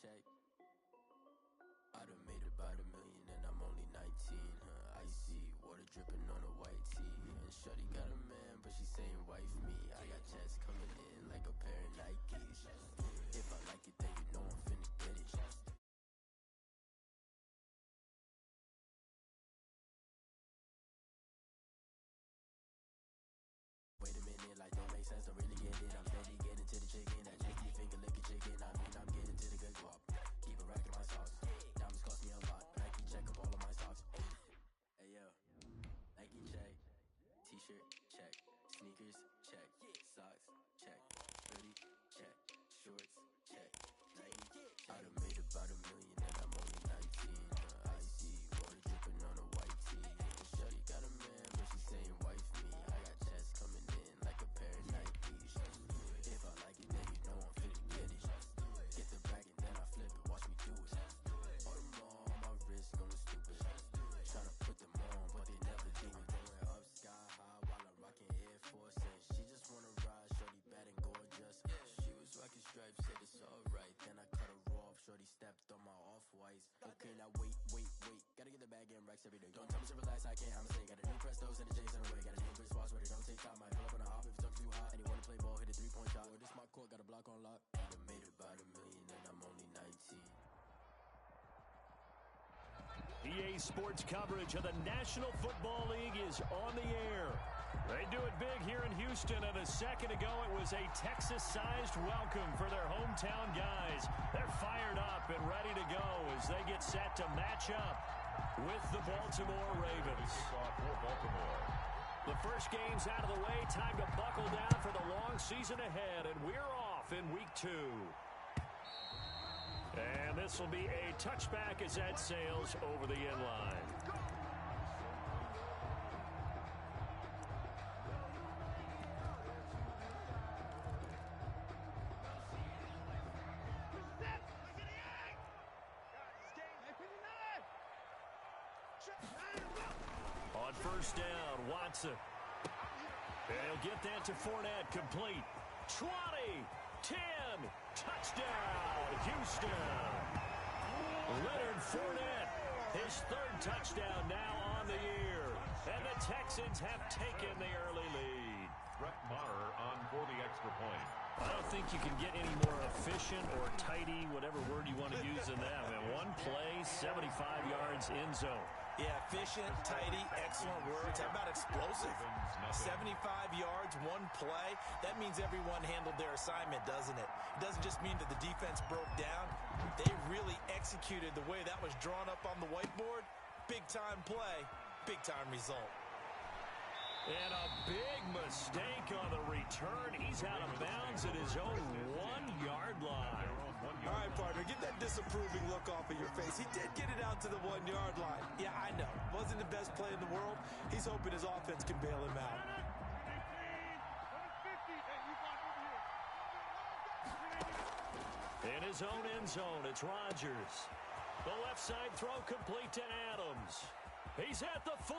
check. I done made about $1 million and I'm only 19. Icy water dripping on a white tee. And shorty got a man, but she saying wife me. I got checks coming in like a pair of Nikes. If I like it, then you know I'm finna get it. Wait a minute, like don't make sense, don't really get it. I'm steady getting to the chicken, that chicky finger licking chicken. I mean, I'm getting to the good guap. Keep a rack in my socks. Diamonds cost me a lot. Nike check up all of my stocks. Hey yo, Nike check. T-shirt check. Sneakers check. Socks check. Hoodie check. Shorts check. Nike check. I done made about $1 million and I'm only 19. Icy water dripping on a white tee. And shorty got a man, but she saying wife me. I got checks coming in like a pair of Nikes. If I like it, then you know I'm finna get it. Get the bag and then I flip it, watch me do it. All on my wrist going stupid. Tryna put them on, but they never do it. Going up sky high while I'm rocking Air Force. And she just wanna ride, shorty bad and gorgeous. She was rocking stripes, said it's alright. Then I cut her off, shorty stepped on my off-whites. Okay, now wait. Gotta get the bag and racks every day. Don't tell me to relax, I can't, I'ma say. Got a new Prestos and a Jason away. Got a new Chris Foss, but it don't take time. Might pull up on a hop if it's talking too hot. And he wanna play ball, hit a 3-point shot. Or this my court, got a block on lock. I done made about $1 million and I'm only 19. EA Sports coverage of the National Football League is on the air. They do it big here in Houston, and a second ago it was a Texas-sized welcome for their hometown guys. They're fired up and ready to go as they get set to match up with the Baltimore Ravens. The first game's out of the way. Time to buckle down for the long season ahead, and we're off in week 2. And this will be a touchback as that sails over the end line. On first down, Watson. And he'll get that to Fournette, complete. 20, 10, touchdown, Houston. Leonard Fournette, his third touchdown now on the year. And the Texans have taken the early lead. Brett Maher on for the extra point. I don't think you can get any more efficient or tidy, whatever word you want to use in that. Man, one play, 75 yards in zone. Yeah, efficient, tidy, excellent words. How about explosive? 75 yards, one play. That means everyone handled their assignment, doesn't it? It doesn't just mean that the defense broke down. They really executed the way that was drawn up on the whiteboard. Big-time play, big-time result. And a big mistake on the return. He's out of bounds at his own 1-yard line. All right, partner, get that disapproving look off of your face. He did get it out to the 1-yard line. Yeah, I know. Wasn't the best play in the world. He's hoping his offense can bail him out. In his own end zone, it's Rodgers. The left side throw complete to Adams. He's at the 40.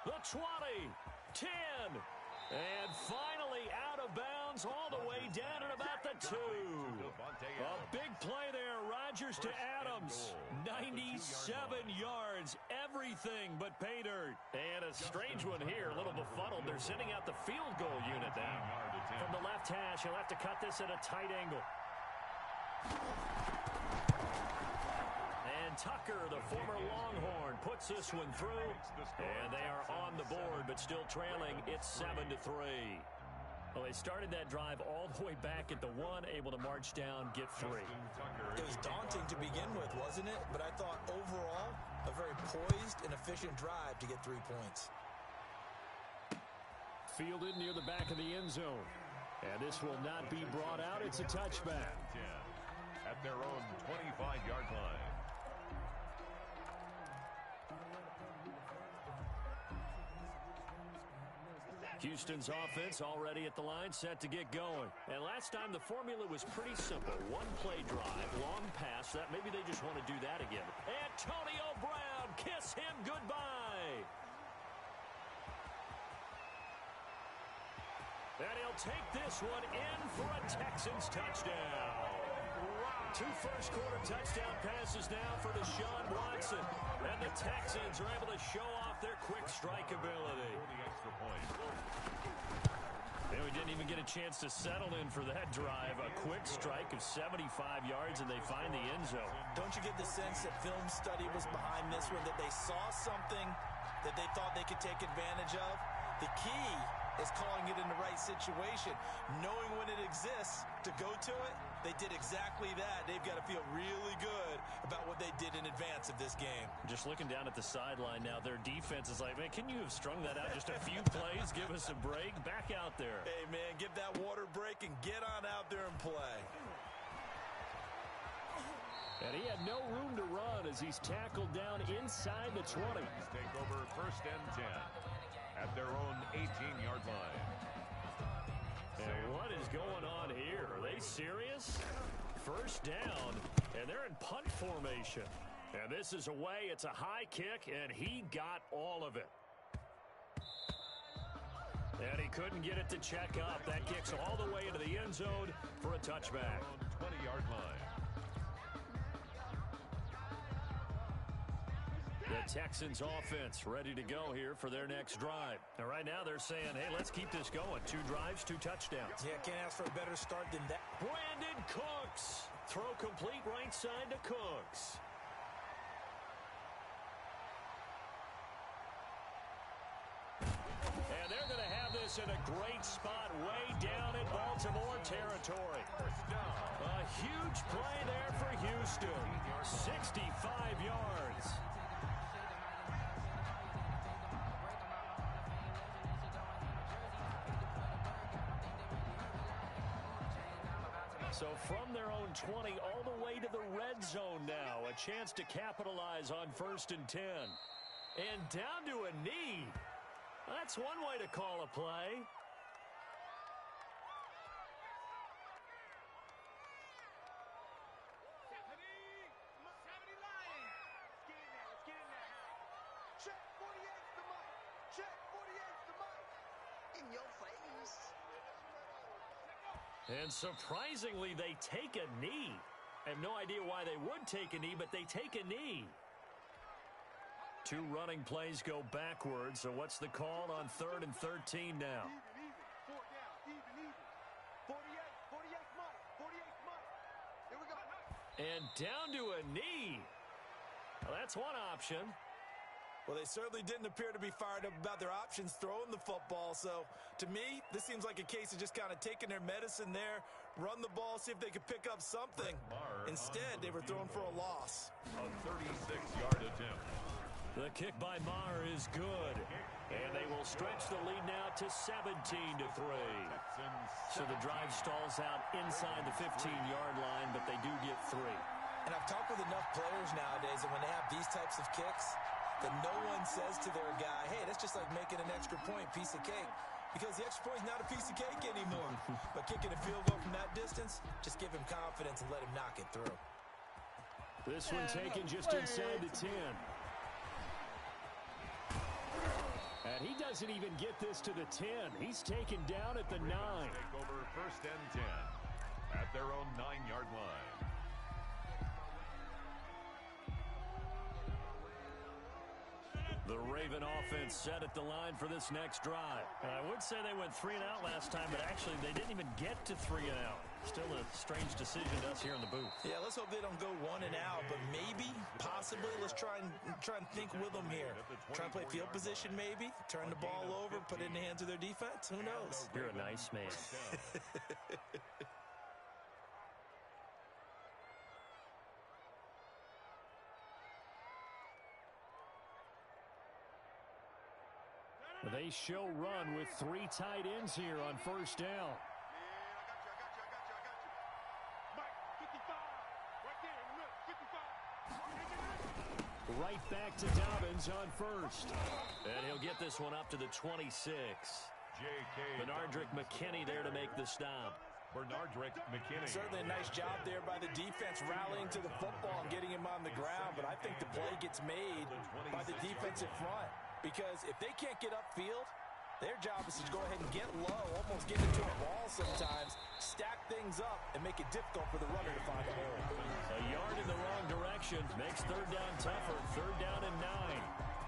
The 20, 10, and finally out of bounds all the way down at about the 2. A big play there, Rodgers to Adams. 97 yards, everything but pay dirt. And a strange one here, a little befuddled. They're sending out the field goal unit now. From the left hash, he'll have to cut this at a tight angle. And Tucker, the former Longhorn, puts this one through. And they are on the board, but still trailing. It's 7-3. Well, they started that drive all the way back at the 1, able to march down, get 3. It was daunting to begin with, wasn't it? But I thought overall, a very poised and efficient drive to get 3 points. Fielded near the back of the end zone. And this will not be brought out. It's a touchback. At their own 25-yard line. Houston's offense already at the line, set to get going. And last time the formula was pretty simple. One play drive, long pass. That maybe they just want to do that again. Antonio Brown, kiss him goodbye. And he'll take this one in for a Texans touchdown. Wow. Two first-quarter touchdown passes now for Deshaun Watson. And the Texans are able to show off their quick strike ability. The extra point. And we didn't even get a chance to settle in for that drive. A quick strike of 75 yards, and they find the end zone. Don't you get the sense that film study was behind this one, that they saw something that they thought they could take advantage of? The key is calling it in the right situation, knowing when it exists to go to it. They did exactly that. They've got to feel really good about what they did in advance of this game. Just looking down at the sideline now, their defense is like, man, can you have strung that out just a few plays? Give us a break. Back out there. Hey, man, give that water break and get on out there and play. And he had no room to run as he's tackled down inside the 20. Take over first and 10 at their own 18-yard line. And what is going on here? Are they serious? First down, and they're in punt formation. And this is away. It's a high kick, and he got all of it. And he couldn't get it to check up. That kicks all the way into the end zone for a touchback. 20-yard line. The Texans offense ready to go here for their next drive. And right now they're saying, hey, let's keep this going. 2 drives, 2 touchdowns. Yeah, can't ask for a better start than that. Brandon Cooks. Throw complete right side to Cooks. And they're going to have this in a great spot way down in Baltimore territory. A huge play there for Houston. 65 yards. So from their own 20 all the way to the red zone now. A chance to capitalize on 1st and 10. And down to a knee. That's one way to call a play. Check 48's the mic. Check 48's the mic. In your face. And surprisingly, they take a knee. I have no idea why they would take a knee, but they take a knee. 2 running plays go backwards. So what's the call on 3rd and 13 now? Even. 4 down. Even. 48's mic. 48's mic. Here we go. And down to a knee. Well, that's one option. Well, they certainly didn't appear to be fired up about their options throwing the football. So, to me, this seems like a case of just kind of taking their medicine there, run the ball, see if they could pick up something. Instead, they were throwing for a loss. A 36-yard attempt. The kick by Maher is good. And they will stretch the lead now to 17-3. So the drive stalls out inside the 15-yard line, but they do get 3. And I've talked with enough players nowadays, and when they have these types of kicks, that no one says to their guy, hey, that's just like making an extra point, piece of cake. Because the extra point is not a piece of cake anymore. But kicking a field goal from that distance, just give him confidence and let him knock it through. This one taken just inside the 10. And he doesn't even get this to the 10. He's taken down at the 9. Take over first and 10 at their own 9-yard line. The Raven offense set at the line for this next drive. And I would say they went 3 and out last time, but actually they didn't even get to 3 and out. Still a strange decision to us here in the booth. Yeah, let's hope they don't go 1 and out, but maybe, possibly, let's try and think with them here. Try and play field position maybe, turn the ball over, put it in the hands of their defense. Who knows? You're a nice man. They show run with 3 tight ends here on first down. I got you. Mike, 55. Right there in the middle. 55. Right back to Dobbins on first. And he'll get this one up to the 26. J.K. Bernardrick McKinney there to make the stop. Bernardrick McKinney. Certainly a nice job there by the defense rallying to the football and getting him on the ground, but I think the play gets made by the defensive front. Because if they can't get upfield, Their job is to go ahead and get low, almost get into a ball sometimes, stack things up, and make it difficult for the runner to find a hole. A yard in the wrong direction makes third down tougher. Third down and 9.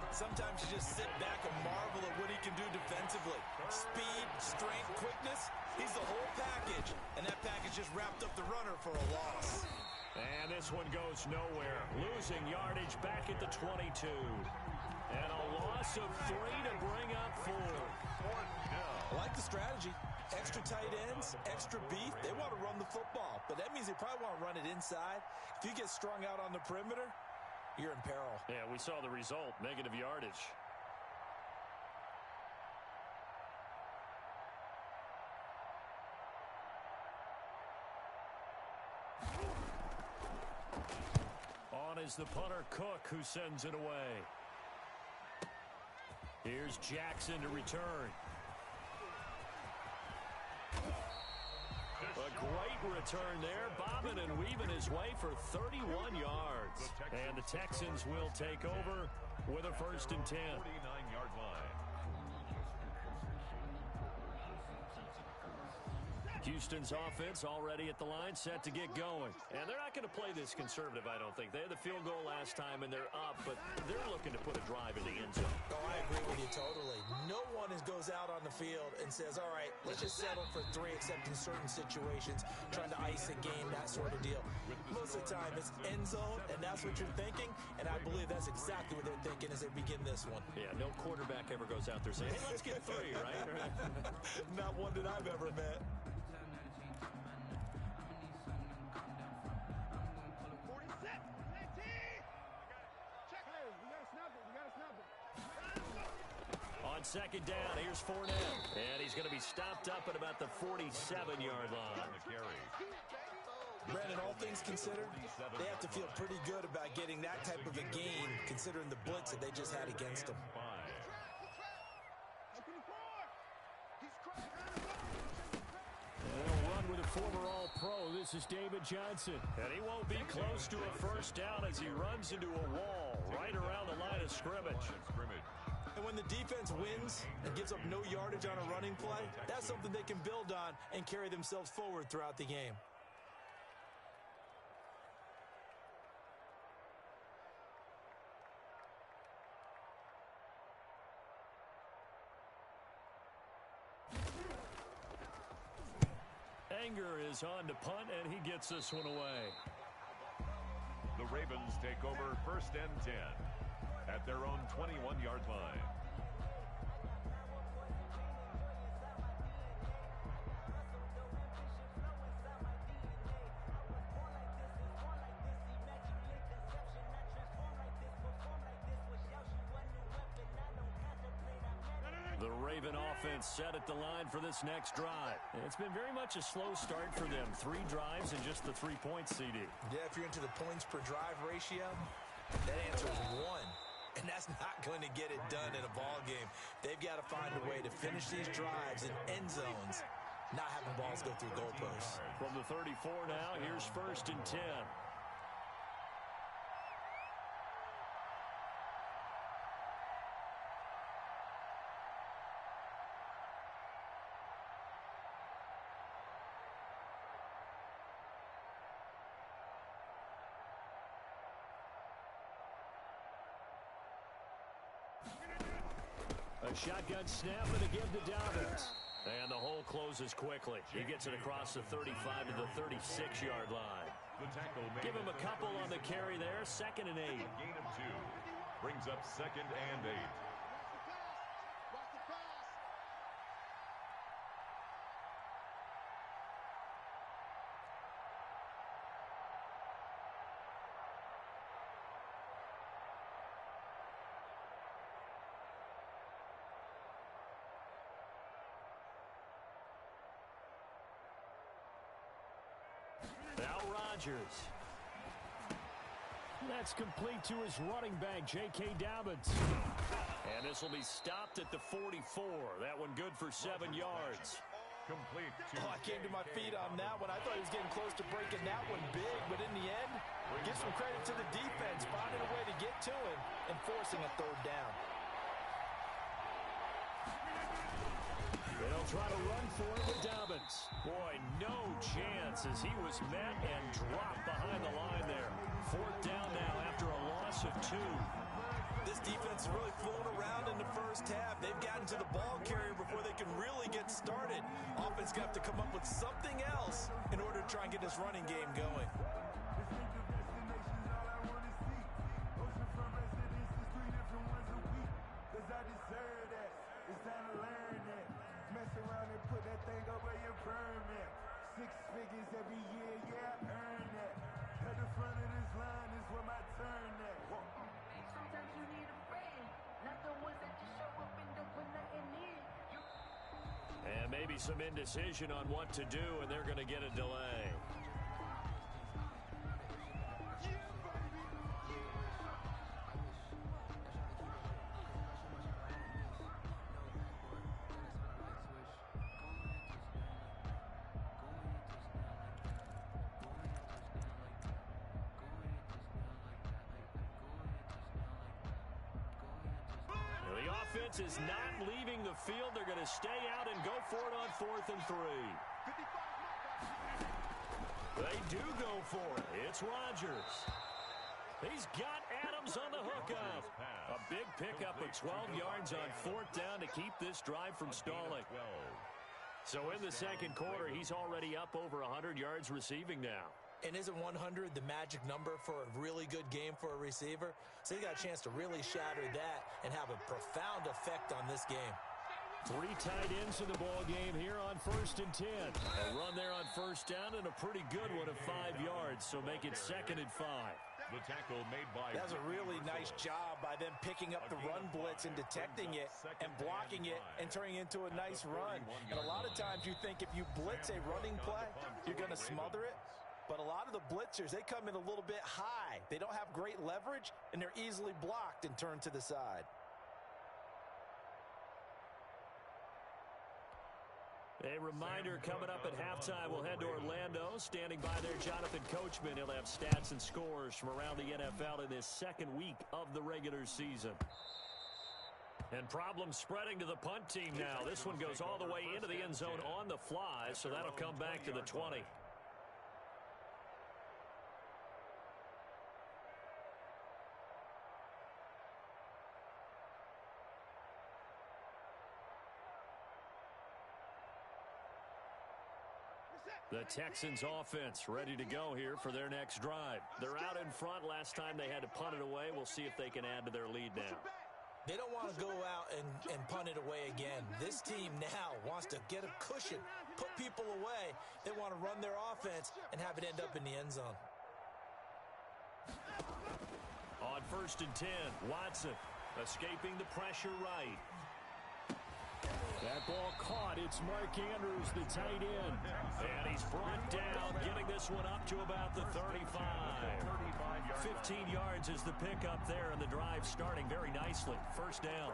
Sometimes you just sit back and marvel at what he can do defensively. Speed, strength, quickness, he's the whole package. And that package just wrapped up the runner for a loss. And this one goes nowhere. Losing yardage back at the 22. And a loss of 3 to bring up 4. I like the strategy. Extra tight ends, extra beef. They want to run the football, but that means they probably want to run it inside. If you get strung out on the perimeter, you're in peril. Yeah, we saw the result, negative yardage. On is the punter, Cook, who sends it away. Here's Jackson to return. A great return there, bobbing and weaving his way for 31 yards. And the Texans will take over with a 1st and 10. 49-yard line. Houston's offense already at the line, set to get going. And they're not going to play this conservative, I don't think. They had the field goal last time, and they're up, but they're looking to put a drive in the end zone. Oh, I agree with you totally. No one goes out on the field and says, all right, let's just settle for 3, except in certain situations, trying to ice a game, that sort of deal. Most of the time, it's end zone, and that's what you're thinking, and I believe that's exactly what they're thinking as they begin this one. Yeah, no quarterback ever goes out there saying, hey, let's get 3, right? Not one that I've ever met. 2nd down, here's Fournette. And he's going to be stopped up at about the 47-yard line. Brandon, all things considered, they have to feel pretty good about getting that type of a gain, considering the blitz that they just had against them. They'll run with a former All-Pro. This is David Johnson. And he won't be close to a 1st down as he runs into a wall right around the line of scrimmage. And when the defense wins and gives up no yardage on a running play, that's something they can build on and carry themselves forward throughout the game. Anger is on to punt, and he gets this one away. The Ravens take over 1st and 10 at their own 21-yard line. The Raven offense set at the line for this next drive. It's been very much a slow start for them. 3 drives and just the 3 points, CD. Yeah, if you're into the points per drive ratio, that answer is 1. And that's not going to get it done in a ball game. They've got to find a way to finish these drives in end zones, not having balls go through goalposts. From the 34 now, here's 1st and 10. A shotgun snap and a give to Dobbins. And the hole closes quickly. He gets it across the 35 to the 36-yard line. Give him a couple on the carry there. 2nd and 8. Gain of 2 brings up 2nd and 8. Now Rodgers. That's complete to his running back, J.K. Dobbins. And this will be stopped at the 44. That one good for 7 yards. Complete to I came to my feet on that one. I thought he was getting close to breaking that one big, but in the end, give some credit to the defense, finding a way to get to him and forcing a 3rd down. try to run for it with Dobbins. Boy, no chance as he was met and dropped behind the line there. 4th down now after a loss of 2. This defense is really flown around in the first half. They've gotten to the ball carrier before they can really get started. Offense got to come up with something else in order to try and get this running game going. And maybe some indecision on what to do, and they're going to get a delay. Is not leaving the field. They're going to stay out and go for it on 4th and 3. They do go for it. It's Rodgers. He's got Adams on the hookup. A big pickup of 12 yards on 4th down to keep this drive from stalling. So in the second quarter, he's already up over 100 yards receiving now. And isn't 100 the magic number for a really good game for a receiver? So he got a chance to really shatter that and have a profound effect on this game. 3 tight ends in the ball game here on 1st and 10. A run there on 1st down and a pretty good one of 5 yards, so make it 2nd and 5. The tackle made by... That's a really nice job by them picking up the run blitz and detecting it and blocking it and turning it into a nice run. And a lot of times you think if you blitz a running play, you're going to smother it. But a lot of the blitzers, they come in a little bit high. They don't have great leverage, and they're easily blocked and turned to the side. A reminder coming up at halftime, we'll head to Orlando. Standing by there, Jonathan Coachman. He'll have stats and scores from around the NFL in this second week of the regular season. And problems spreading to the punt team now. This one goes all the way into the end zone on the fly, so that'll come back to the 20. The Texans offense ready to go here for their next drive. They're out in front. Last time they had to punt it away. We'll see if they can add to their lead now. They don't want to go out and punt it away again. This team now wants to get a cushion, put people away. They want to run their offense and have it end up in the end zone. On 1st and 10, Watson escaping the pressure right. That ball caught. It's Mark Andrews, the tight end. And he's brought down, getting this one up to about the 35. 15 yards is the pickup there, and the drive starting very nicely. 1st down.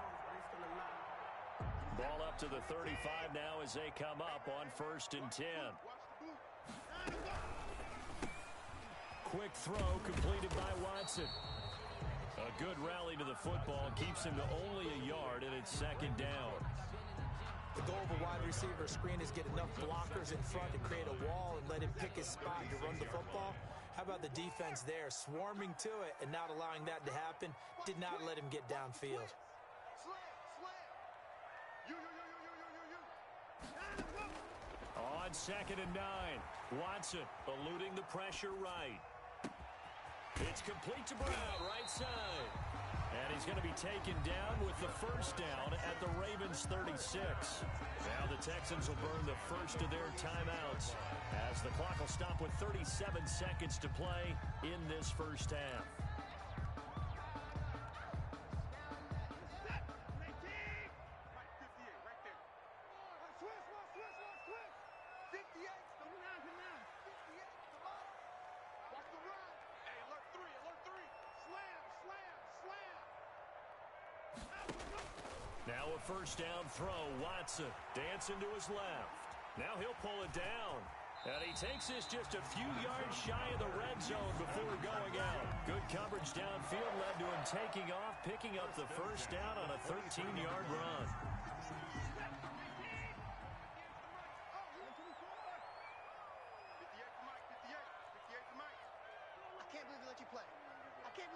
Ball up to the 35 now as they come up on 1st and 10. Quick throw completed by Watson. A good rally to the football keeps him to only a yard, and it's 2nd down. The goal of a wide receiver screen is get enough blockers in front to create a wall and let him pick his spot to run the football. How about the defense there, swarming to it and not allowing that to happen? Did not let him get downfield. On 2nd and 9, Watson eluding the pressure right. It's complete to Brown, right side. And he's going to be taken down with the 1st down at the Ravens 36. Now the Texans will burn the first of their timeouts as the clock will stop with 37 seconds to play in this 1st half. Now a 1st down throw. Watson dancing to his left. Now he'll pull it down. And he takes this just a few yards shy of the red zone before going out. Good coverage downfield led to him taking off, picking up the 1st down on a 13-yard run.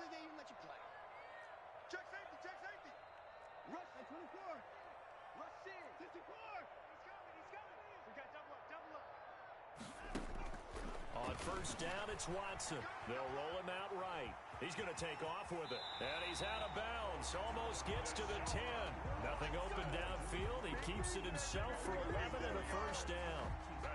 think they even let you play? Check safety, check safety. Rush at 24. Rush in. 54. He's coming, he's coming. We got double up, double up. On first down, it's Watson. They'll roll him out right. He's going to take off with it. And he's out of bounds. Almost gets to the 10. Nothing open downfield. He keeps it himself for 11 and a first down.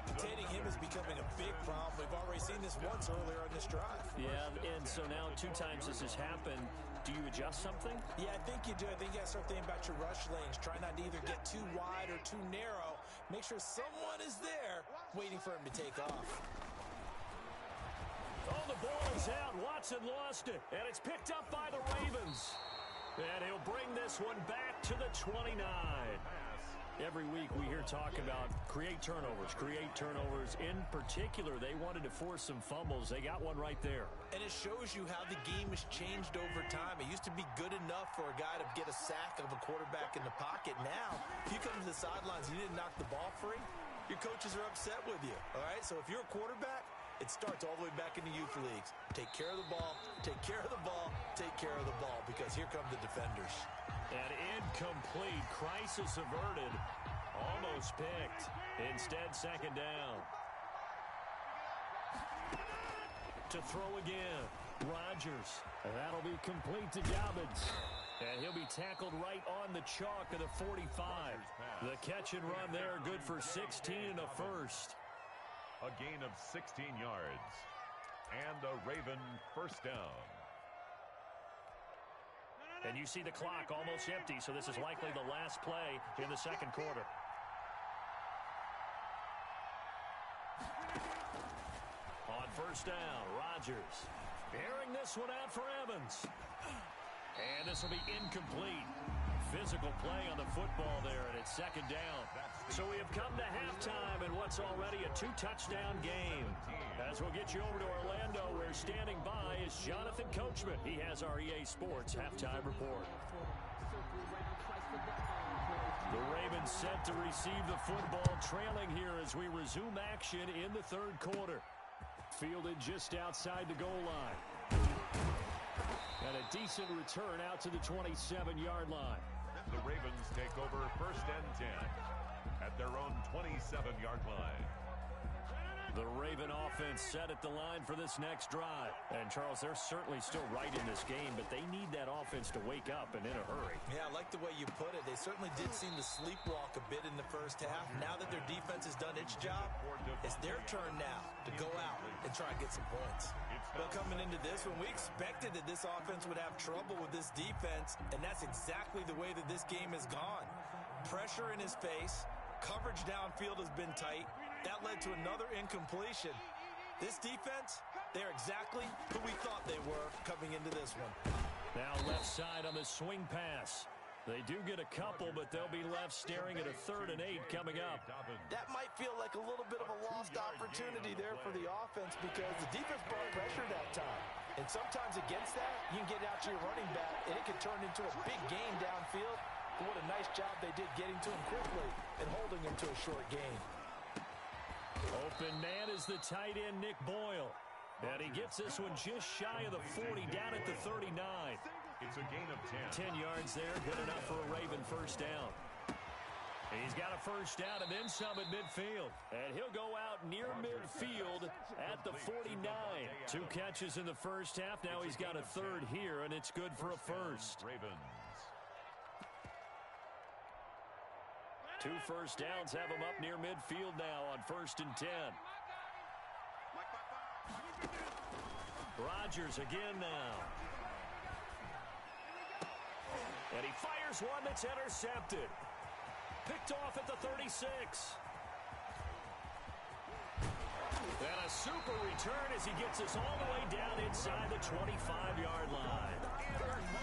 Containing him is becoming a big problem. We've already seen this once earlier on this drive. Yeah, and so now 2 times this has happened. Do you adjust something? Yeah, I think you do. I think you got to start thinking about your rush lanes. Try not to either get too wide or too narrow. Make sure someone is there waiting for him to take off. Oh, the ball is out. Watson lost it, and it's picked up by the Ravens. And he'll bring this one back to the 29. Every week we hear talk about create turnovers. In particular, they wanted to force some fumbles. They got one right there. And it shows you how the game has changed over time. It used to be good enough for a guy to get a sack of a quarterback in the pocket. Now, if you come to the sidelines and you didn't knock the ball free, your coaches are upset with you. All right, so if you're a quarterback, it starts all the way back in the youth leagues. Take care of the ball, take care of the ball, take care of the ball, because here come the defenders. And incomplete. Crisis averted. Almost picked. Instead, second down. To throw again. Rodgers. That'll be complete to Dobbins. And he'll be tackled right on the chalk of the 45. The catch and run there, good for 16 and a first. A gain of 16 yards. And a Raven first down. And you see the clock almost empty, so this is likely the last play in the second quarter. On first down, Rodgers airing this one out for Evans. And this will be incomplete. Physical play on the football there, and it's second down. So we have come to halftime in what's already a 2-touchdown game. As we'll get you over to Orlando, where standing by is Jonathan Coachman. He has our EA Sports halftime report. The Ravens set to receive the football, trailing here as we resume action in the third quarter. Fielded just outside the goal line. And a decent return out to the 27-yard line. The Ravens take over first and 10 at their own 27-yard line. The Raven offense set at the line for this next drive. And, Charles, they're certainly still right in this game, but they need that offense to wake up and in a hurry. Yeah, I like the way you put it. They certainly did seem to sleepwalk a bit in the first half. Now that their defense has done its job, it's their turn now to go out and try and get some points. But coming into this one, we expected that this offense would have trouble with this defense, and that's exactly the way that this game has gone. Pressure in his face. Coverage downfield has been tight. That led to another incompletion. This defense, they're exactly who we thought they were coming into this one. Now left side on the swing pass. They do get a couple, but they'll be left staring at a 3rd and 8 coming up. That might feel like a little bit of a lost opportunity there for the offense because the defense brought pressure that time. And sometimes against that, you can get out to your running back, and it can turn into a big gain downfield. But what a nice job they did getting to him quickly and holding him to a short gain. Open man is the tight end, Nick Boyle. And he gets this one just shy of the 40, down at the 39. It's a gain of 10. 10 yards there, good enough for a Raven first down. He's got a first down and then some at midfield. And he'll go out near midfield at the 49. 2 catches in the first half. Now he's got a 3rd here, and it's good for a first. Ravens. 2 first downs have him up near midfield now on 1st and 10. Rodgers again now. And he fires one that's intercepted. Picked off at the 36. And a super return as he gets us all the way down inside the 25-yard line.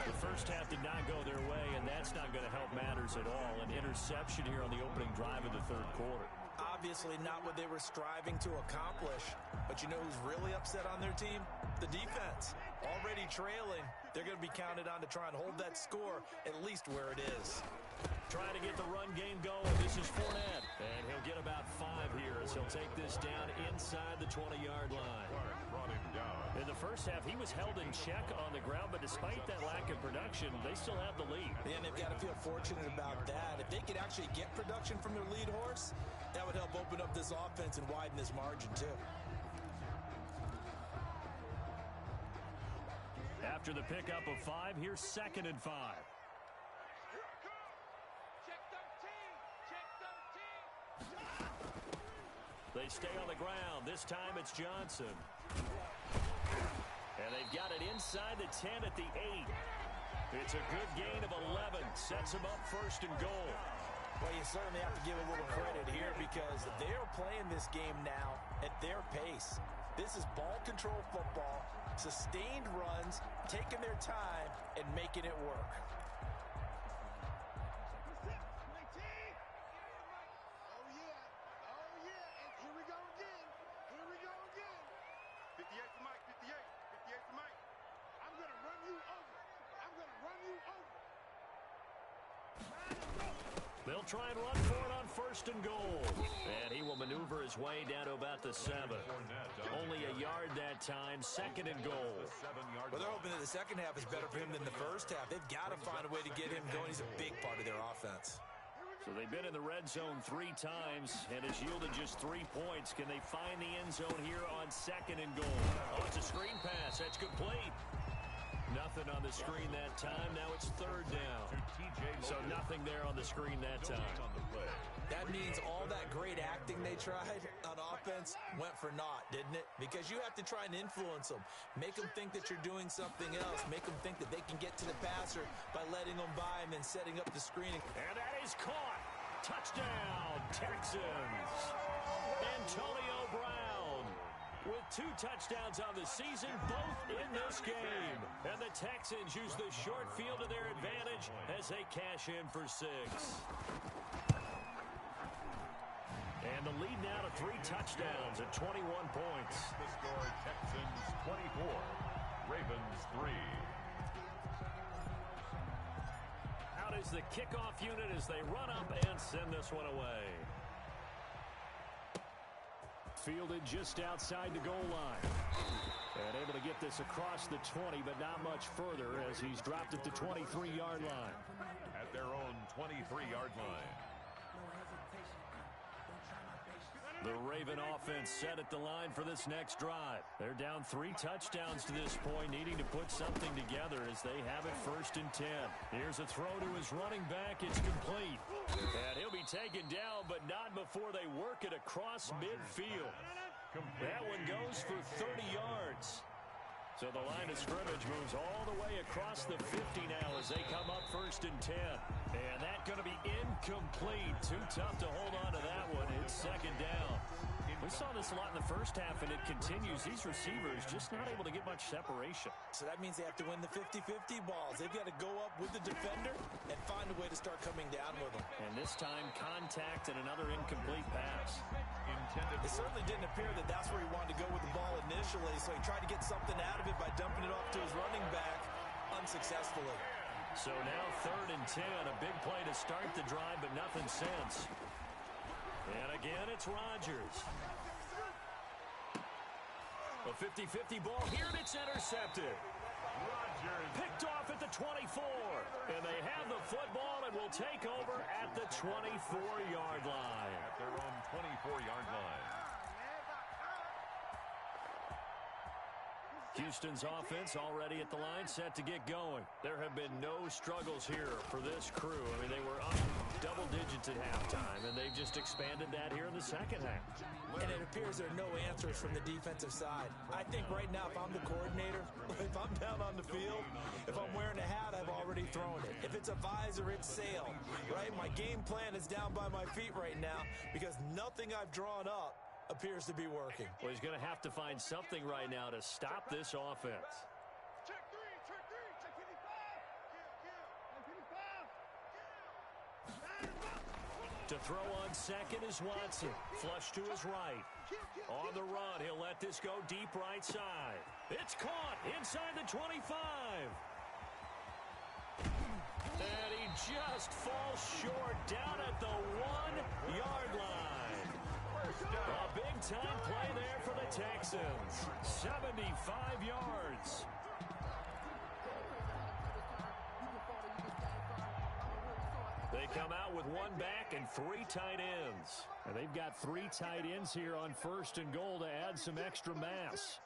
The first half did not go their way, and that's not going to help matters at all. An interception here on the opening drive of the third quarter. Obviously not what they were striving to accomplish. But you know who's really upset on their team? The defense. Already trailing. They're going to be counted on to try and hold that score at least where it is. Trying to get the run game going. This is Fournette. And he'll get about 5 here as he'll take this down inside the 20-yard line. him down. In the first half, he was held in check on the ground, but despite that lack of production, they still have the lead. And they've got to feel fortunate about that. If they could actually get production from their lead horse, that would help open up this offense and widen this margin, too. After the pickup of 5, here's 2nd and 5. Check 13. They stay on the ground. This time it's Johnson. And they've got it inside the 10 at the 8. It's a good gain of 11. Sets them up 1st and goal. Well, you certainly have to give a little credit here because they're playing this game now at their pace. This is ball control football, sustained runs, taking their time, and making it work. They'll try and run for it on 1st and goal. And he will maneuver his way down to about the 7. Only a yard that time, 2nd and goal. Well, they're hoping that the second half is better for him than the first half. They've got to find a way to get him going. He's a big part of their offense. So they've been in the red zone 3 times, and it's yielded just 3 points. Can they find the end zone here on 2nd and goal? Oh, it's a screen pass. That's complete. Nothing on the screen that time. Now it's 3rd down. So nothing there on the screen that time. That means all that great acting they tried on offense went for naught, didn't it? Because you have to try and influence them. Make them think that you're doing something else. Make them think that they can get to the passer by letting them by and then setting up the screening. And that is caught. Touchdown, Texans. Antonio Brown with 2 touchdowns on the season, both in this game. And the Texans use the short field to their advantage as they cash in for 6. And the lead now to 3 touchdowns at 21 points. The score, Texans 24, Ravens 3. Out is the kickoff unit as they run up and send this one away. Fielded just outside the goal line. And able to get this across the 20, but not much further as he's dropped at the 23-yard line. At their own 23-yard line. The Raven offense set at the line for this next drive. They're down 3 touchdowns to this point, needing to put something together as they have it 1st and 10. Here's a throw to his running back. It's complete. And he'll be taken down, but not before they work it across midfield. That one goes for 30 yards. So the line of scrimmage moves all the way across the 50 now as they come up 1st and 10. And that's going to be incomplete. Too tough to hold on to that one. It's 2nd down. We saw this a lot in the first half, and it continues. These receivers just not able to get much separation. So that means they have to win the 50-50 balls. They've got to go up with the defender and find a way to start coming down with them. And this time, contact and another incomplete pass. It certainly didn't appear that that's where he wanted to go with the ball initially, so he tried to get something out of it by dumping it off to his running back unsuccessfully. So now 3rd and 10, a big play to start the drive, but nothing since. And again, it's Rodgers. A 50-50 ball here, and it's intercepted. Rodgers Picked off at the 24. And they have the football and will take over at the 24-yard line. at their own 24-yard line. Houston's offense already at the line, set to get going. There have been no struggles here for this crew. I mean, they were up double digits at halftime, and they've just expanded that here in the second half. And it appears there are no answers from the defensive side. I think right now, if I'm the coordinator, if I'm down on the field, if I'm wearing a hat, I've already thrown it. If it's a visor, it's sail, right? My game plan is down by my feet right now because nothing I've drawn up appears to be working. Well, he's going to have to find something right now to stop this offense. Check 3, check 3, check 55. To throw on second is Watson. Flush to his right. On the run, he'll let this go deep right side. It's caught inside the 25. And he just falls short down at the 1-yard line. A big-time play there for the Texans. 75 yards. They come out with one back and 3 tight ends. And they've got 3 tight ends here on 1st and goal to add some extra mass.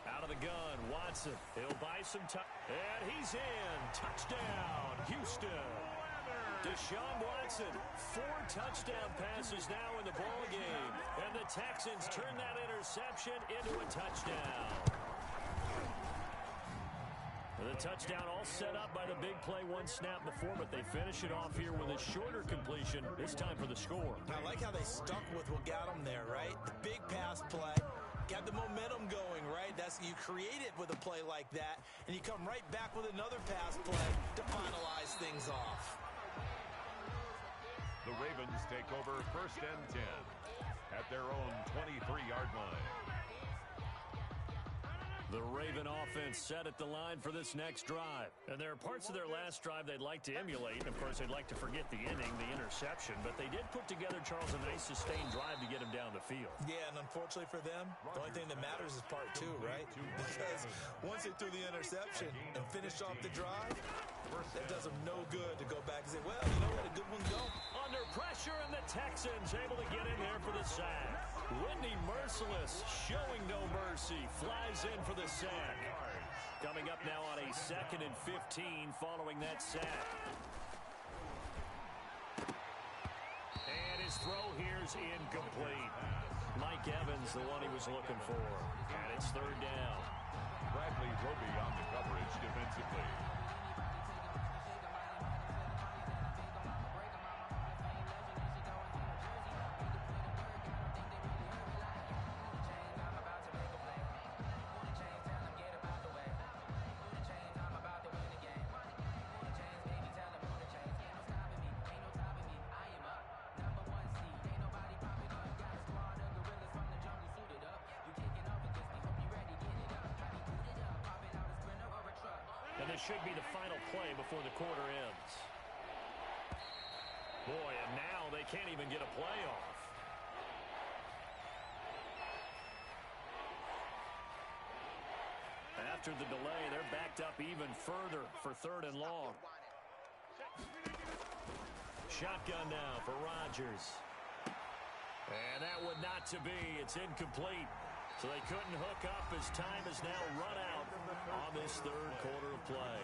Out of the gun, Watson. He'll buy some time. And he's in. Touchdown, Houston. Deshaun Watson, 4 touchdown passes now in the ballgame. And the Texans turn that interception into a touchdown. The touchdown all set up by the big play 1 snap before, but they finish it off here with a shorter completion, this time for the score. I like how they stuck with what got them there, right? The big pass play. Got the momentum going, right? You create it with a play like that, and you come right back with another pass play to finalize things off. The Ravens take over 1st and 10 at their own 23-yard line. The Raven offense set at the line for this next drive. And there are parts of their last drive they'd like to emulate. Of course, they'd like to forget the inning, the interception. But they did put together, Charles, a nice sustained drive to get him down the field. Yeah, and unfortunately for them, the only thing that matters is part 2, right? Because once they threw the interception and finished off the drive, that does them no good to go back and say, well, you know what, a good one go. Under pressure, and the Texans able to get in there for the sack. Whitney Merciless showing no mercy. Flies in for the sack. Coming up now on a 2nd and 15 following that sack. And his throw here's incomplete. Mike Evans, the one he was looking for. And it's 3rd down. Bradley Roby on the coverage defensively. And this should be the final play before the quarter ends. Boy, and now they can't even get a play off. After the delay, they're backed up even further for 3rd and long. Shotgun now for Rodgers. And that would not to be. It's incomplete. So they couldn't hook up as time has now run out on this 3rd quarter of play.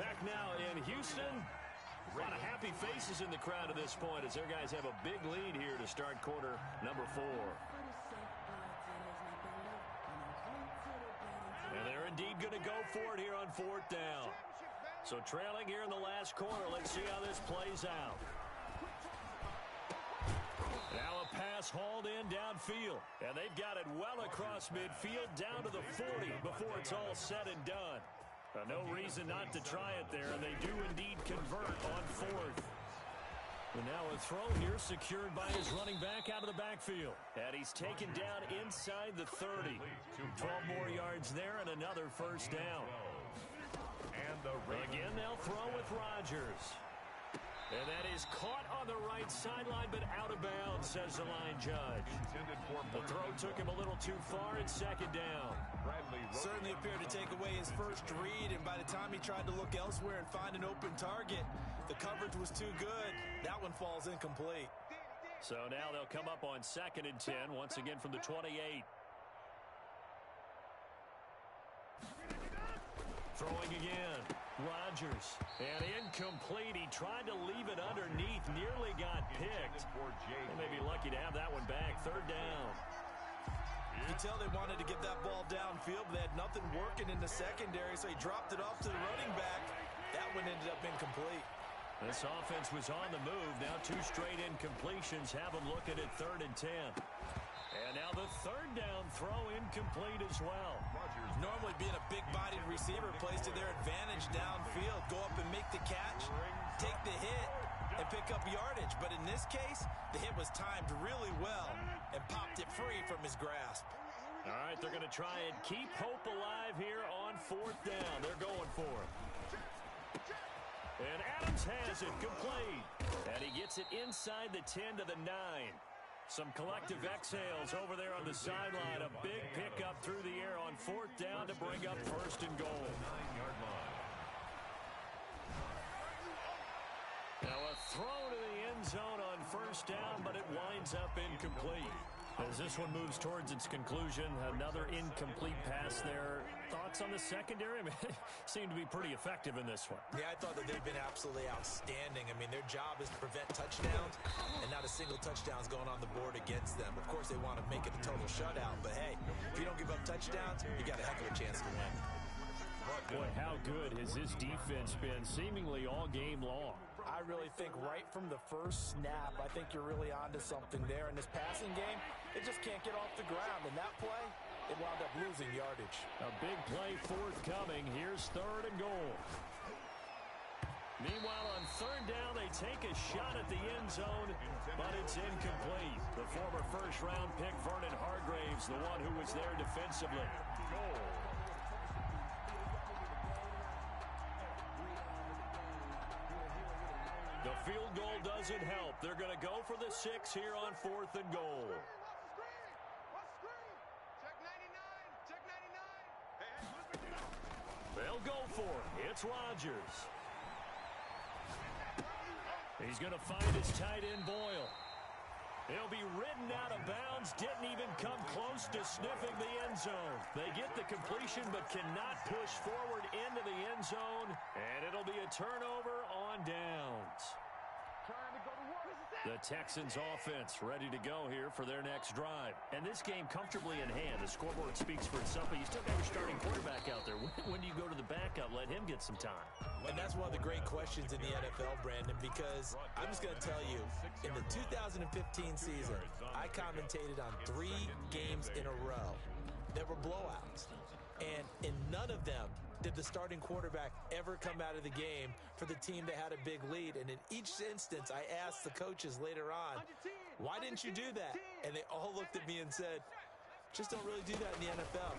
Back now in Houston. A lot of happy faces in the crowd at this point as their guys have a big lead here to start quarter number 4. And they're indeed going to go for it here on 4th down. So trailing here in the last quarter. Let's see how this plays out. Now a pass hauled in downfield. And they've got it well across midfield down to the 40 before it's all said and done. No reason not to try it there, and they do indeed convert on 4th. And now a throw here secured by his running back out of the backfield. And he's taken down inside the 30. 12 more yards there and another 1st down. And again, they'll throw with Rodgers. And that is caught on the right sideline, but out of bounds, says the line judge. The throw took him a little too far. It's 2nd down. Certainly appeared to take away his first read, and by the time he tried to look elsewhere and find an open target, the coverage was too good. That one falls incomplete. So now they'll come up on 2nd and 10, once again from the 28. Throwing again. Rodgers. And incomplete. He tried to leave it underneath. Nearly got picked. They may be lucky to have that one back. 3rd down. You can tell they wanted to get that ball downfield, but they had nothing working in the secondary, so he dropped it off to the running back. That one ended up incomplete. This offense was on the move. Now 2 straight incompletions have them looking at 3rd and 10. And now the 3rd down throw incomplete as well. Normally being a big-bodied receiver plays to their advantage downfield. Go up and make the catch, take the hit, and pick up yardage. But in this case, the hit was timed really well and popped it free from his grasp. All right, they're going to try and keep hope alive here on 4th down. They're going for it. And Adams has it complete. And he gets it inside the 10 to the 9. Some collective exhales over there on the sideline. A big pickup through the air on 4th down to bring up 1st and goal. 9-yard line. Now a throw to the end zone on 1st down, but it winds up incomplete. As this one moves towards its conclusion, another incomplete pass there. Thoughts on the secondary? I mean, seem to be pretty effective in this one. Yeah, I thought that they've been absolutely outstanding. I mean, their job is to prevent touchdowns, and not a single touchdown's going on the board against them. Of course, they want to make it a total shutout, but hey, if you don't give up touchdowns, you got a heck of a chance to win. Boy, how good has his defense been seemingly all game long? I really think right from the first snap, I think you're really onto something there. In this passing game, it just can't get off the ground. And that play, it wound up losing yardage. A big play forthcoming. Here's 3rd and goal. Meanwhile, on 3rd down, they take a shot at the end zone, but it's incomplete. The former first-round pick, Vernon Hargreaves, the one who was there defensively. Goal. The field goal doesn't help. They're going to go for the 6 here on 4th and goal. They'll go for it. It's Rodgers. He's going to find his tight end, Boyle. He'll be ridden out of bounds. Didn't even come close to sniffing the end zone. They get the completion but cannot push forward into the end zone. And it'll be a turnover on downs. The Texans offense ready to go here for their next drive. And this game comfortably in hand. The scoreboard speaks for itself, but you still got your starting quarterback out there. When do you go to the backup? Let him get some time. And that's one of the great questions in the NFL, Brandon, because I'm just going to tell you, in the 2015 season, I commentated on 3 games in a row that were blowouts. And in none of them did the starting quarterback ever come out of the game for the team that had a big lead. And in each instance, I asked the coaches later on, why didn't you do that? And they all looked at me and said, just don't really do that in the NFL.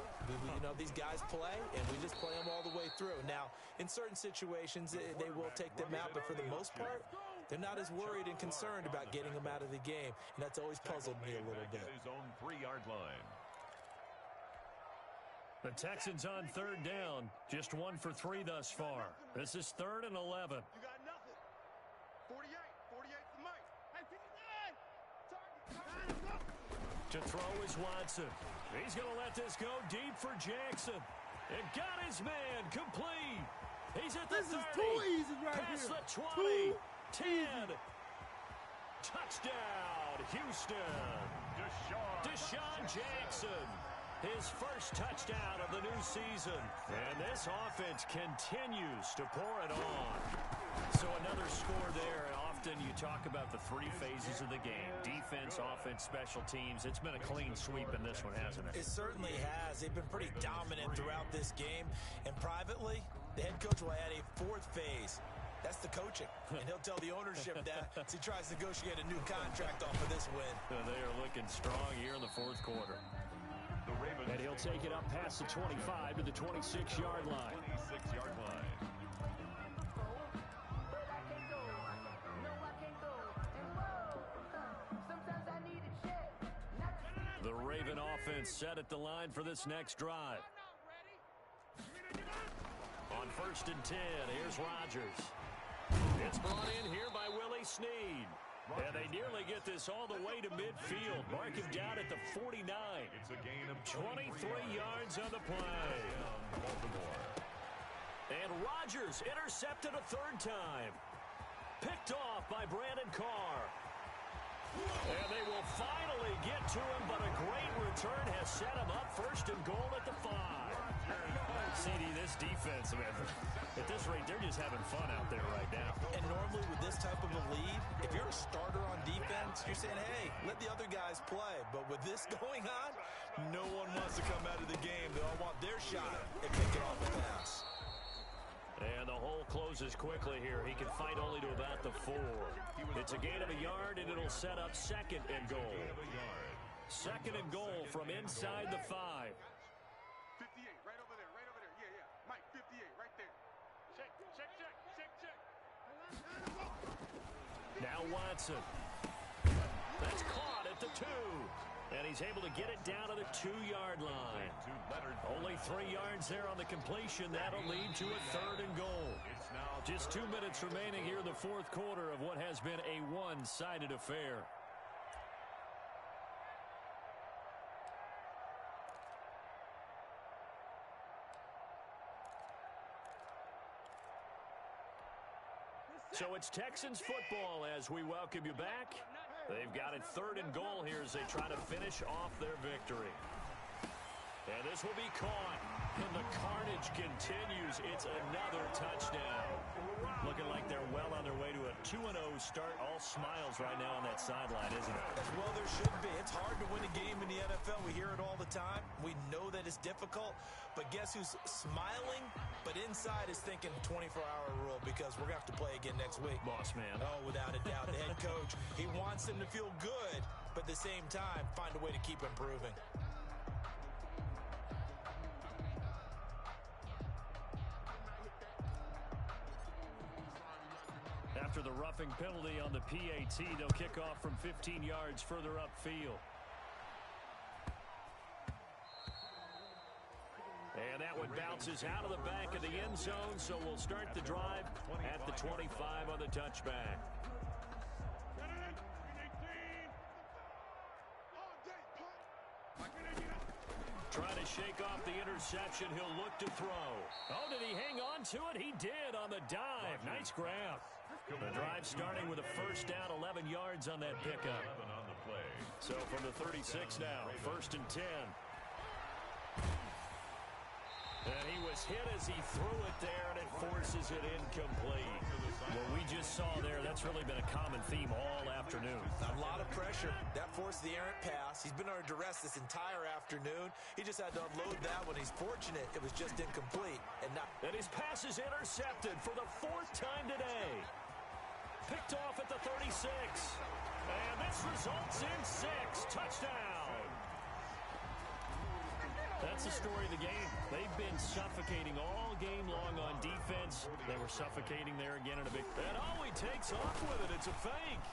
You know, these guys play, and we just play them all the way through. Now, in certain situations, they will take them out, but for the most part, they're not as worried and concerned about getting them out of the game. And that's always puzzled me a little bit. His own 3-yard line. The Texans on 3rd down. Just 1 for 3 thus far. This is 3rd and 11. You got nothing. 48 to Mike. Hey, 59. To throw is Watson. He's going to let this go deep for Jackson. It got his man complete. He's at the 30. This is too easy right Past here. the 20. 10. Touchdown, Houston. Deshaun Jackson. His first touchdown of the new season. And this offense continues to pour it on. So another score there. Often you talk about the 3 phases of the game. Defense, offense, special teams. It's been a clean sweep in this one, hasn't it? It certainly has. They've been pretty dominant throughout this game. And privately, the head coach will add a 4th phase. That's the coaching. And he'll tell the ownership that as he tries to negotiate a new contract off of this win. They are looking strong here in the 4th quarter. And he'll take it up past the 25 to the 26-yard line. 26-yard line. The Raven offense set at the line for this next drive. On 1st and 10, here's Rodgers. It's brought in here by Willie Snead. And they nearly get this all the way to midfield. Mark him down at the 49. It's a gain of 23 yards on the play. Baltimore. And Rodgers intercepted a 3rd time. Picked off by Brandon Carr. And they will finally get to him, but a great return has set him up 1st and goal at the 5. CD, this defense, man, at this rate, they're just having fun out there right now. And normally with this type of a lead, if you're a starter on defense, you're saying, hey, let the other guys play. But with this going on, no one wants to come out of the game. They all want their shot at picking off the pass. And the hole closes quickly here. He can fight only to about the 4. It's a gain of a yard, and it'll set up 2nd and goal. 2nd and goal from inside the 5. 58, right over there. Yeah. Mike, 58, right there. Check. Now Watson. That's caught at the 2. And he's able to get it down to the 2-yard line. Only 3 yards there on the completion. That'll lead to a 3rd and goal. Just 2 minutes remaining here in the 4th quarter of what has been a one-sided affair. So it's Texans football as we welcome you back. They've got it 3rd and goal here as they try to finish off their victory. And this will be caught. And the carnage continues. It's another touchdown. Looking like they're well on their way to a 2-0 start. All smiles right now on that sideline, isn't it? Well, there should be. It's hard to win a game in the NFL. We hear it all the time. We know that it's difficult. But guess who's smiling? But inside is thinking 24-hour rule because we're going to have to play again next week. Boss man. Oh, without a doubt. The head coach, he wants them to feel good, but at the same time, find a way to keep improving. After the roughing penalty on the PAT, they'll kick off from 15 yards further upfield. And that one bounces out of the back of the end zone, so we'll start the drive at the 25 on the touchback. Trying to shake off the interception. He'll look to throw. Oh, did he hang on to it? He did on the dive. Nice grab. The drive starting with a first down, 11 yards on that pickup. So from the 36 now, 1st and 10. And he was hit as he threw it there, and it forces it incomplete. What we just saw there, that's really been a common theme all afternoon. A lot of pressure. That forced the errant pass. He's been under duress this entire afternoon. He just had to unload that one. He's fortunate it was just incomplete. And his pass is intercepted for the 4th time today. Picked off at the 36. And this results in 6. Touchdown. That's the story of the game. They've been suffocating all game long on defense. They were suffocating there again in a big... And oh, he takes off with it. It's a fake.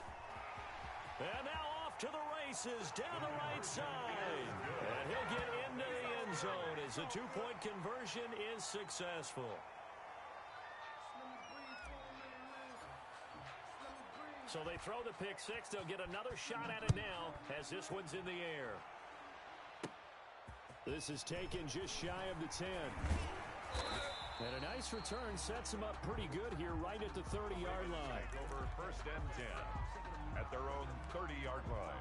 And now off to the races down the right side. And he'll get into the end zone as the 2-point conversion is successful. So they throw the pick 6. They'll get another shot at it now as this one's in the air. This is taken just shy of the 10. And a nice return sets them up pretty good here right at the 30-yard line. Over 1st and 10 at their own 30-yard line.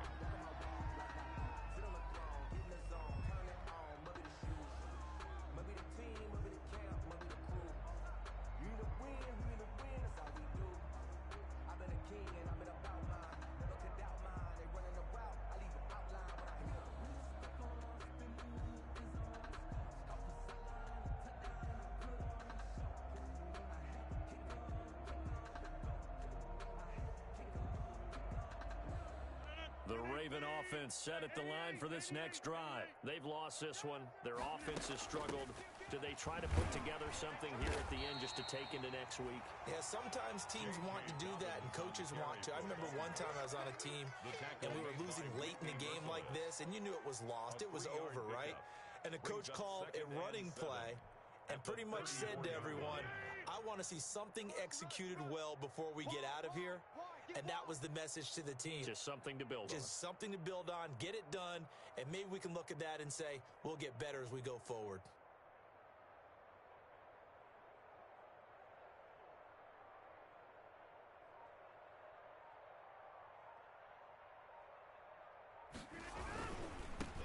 The Raven offense set at the line for this next drive. They've lost this one. Their offense has struggled. Do they try to put together something here at the end just to take into next week? Yeah, sometimes teams want to do that and coaches want to. I remember one time I was on a team and we were losing late in the game like this and you knew it was lost. It was over, right? And the coach called a running play and pretty much said to everyone, I want to see something executed well before we get out of here. And that was the message to the team. Just something to build on. Just something to build on, get it done, and maybe we can look at that and say, we'll get better as we go forward.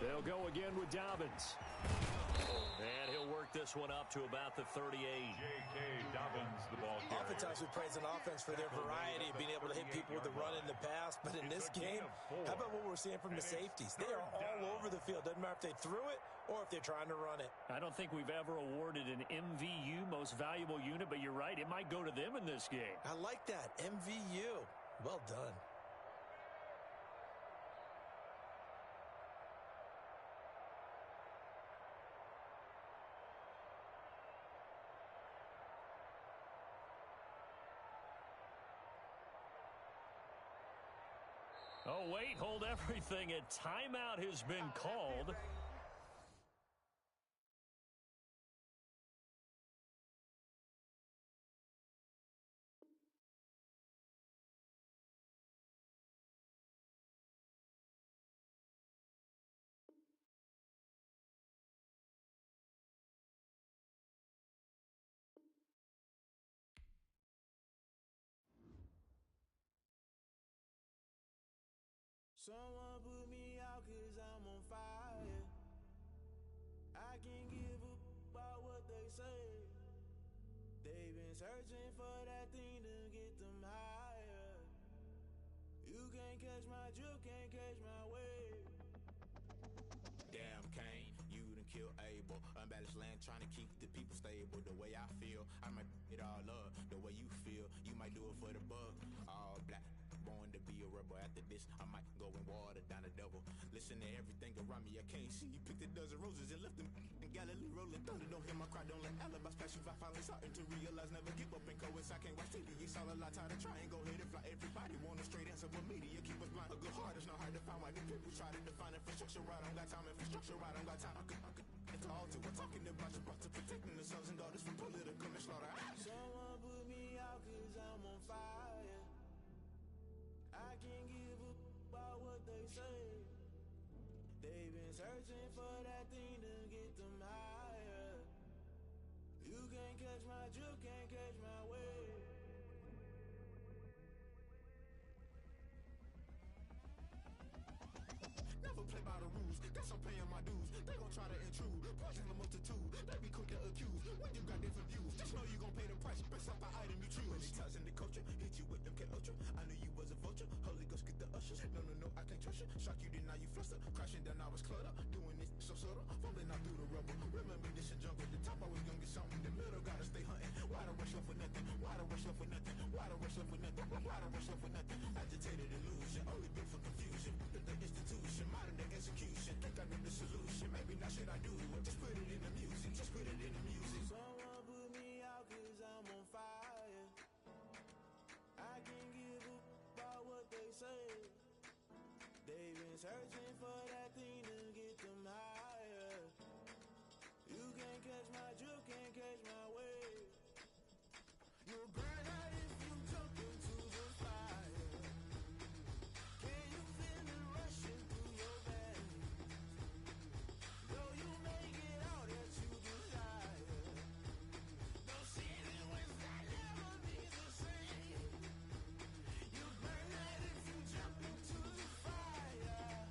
They'll go again with Dobbins. And he'll work this one up to about the 38. J.K. Dobbins, the ball carrier. Oftentimes we praise an offense for their variety of being able to hit people with the run in the pass, but in this game, how about what we're seeing from the safeties? They are all over the field. Doesn't matter if they threw it or if they're trying to run it. I don't think we've ever awarded an MVU, most valuable unit, but you're right, it might go to them in this game. I like that, MVU. Well done. Oh, wait, hold everything. A timeout has been called. Someone put me out 'cause I'm on fire. I can't give a about what they say. They've been searching for that thing to get them higher. You can't catch my drift, can't catch my wave. Damn Kane, you done kill Abel. Unbalanced land trying to keep the people stable. The way I feel, I might it all up. The way you feel, you might do it for the bug. All black, born to be a rebel. After this, I might go and water down the devil. Listen to everything around me, I can't see. You picked a dozen roses and left them in Galilee rolling thunder. Don't hear my cry, don't let alibis pass you. I finally starting to realize, never give up and coincide. I can't watch TV, it's all a lot. Tired of trying, go ahead and fly. Everybody want a straight answer, but media keep us blind. A good heart is not hard to find. Why do people try to define infrastructure right? I don't got time, infrastructure right, I don't got time. I could it's all to we're talking about you, brought to protecting the sons and daughters from political manslaughter. Someone put me out 'cause I'm on fire. I can't give a about what they say. They've been searching for that thing to get them higher. You can't catch my drift, can't catch my wave. Never play by the rules, guess I'm paying my dues. They gon' try to intrude, poison the multitude. They be quick to accuse when you got different views. Just know you gon' pay the price, best up the item you choose. Many ties in the culture, hit you with them K Ultra. I knew you was a vulture, Holy Ghost get the ushers. No, I can't trust you. Shock you, then now you fluster. Crashing down, I was cluttered. Doing this so subtle, fumbling out through the rubble. Remember this a jungle, the top always gonna get something. The middle gotta stay hunting. Why the rush left for nothing? Why the rush left for nothing? Why the rush left for nothing? Why the rush left for nothing? Agitated illusion, only built for confusion. The institution, modern day execution. Think I know the solution. Maybe not should I do it? Just put it in the music. Just put it in the music. Someone put me out 'cause I'm on fire. I can't give a about what they say. They've been searching for that thing to get them higher. You can't catch my drift, can't catch my wave. You'll burn out if you jump into the fire. Can you feel it rushing through your veins? Though you make it out that you desire. Don't see it when that never be the same. You burn out if you jump into the fire.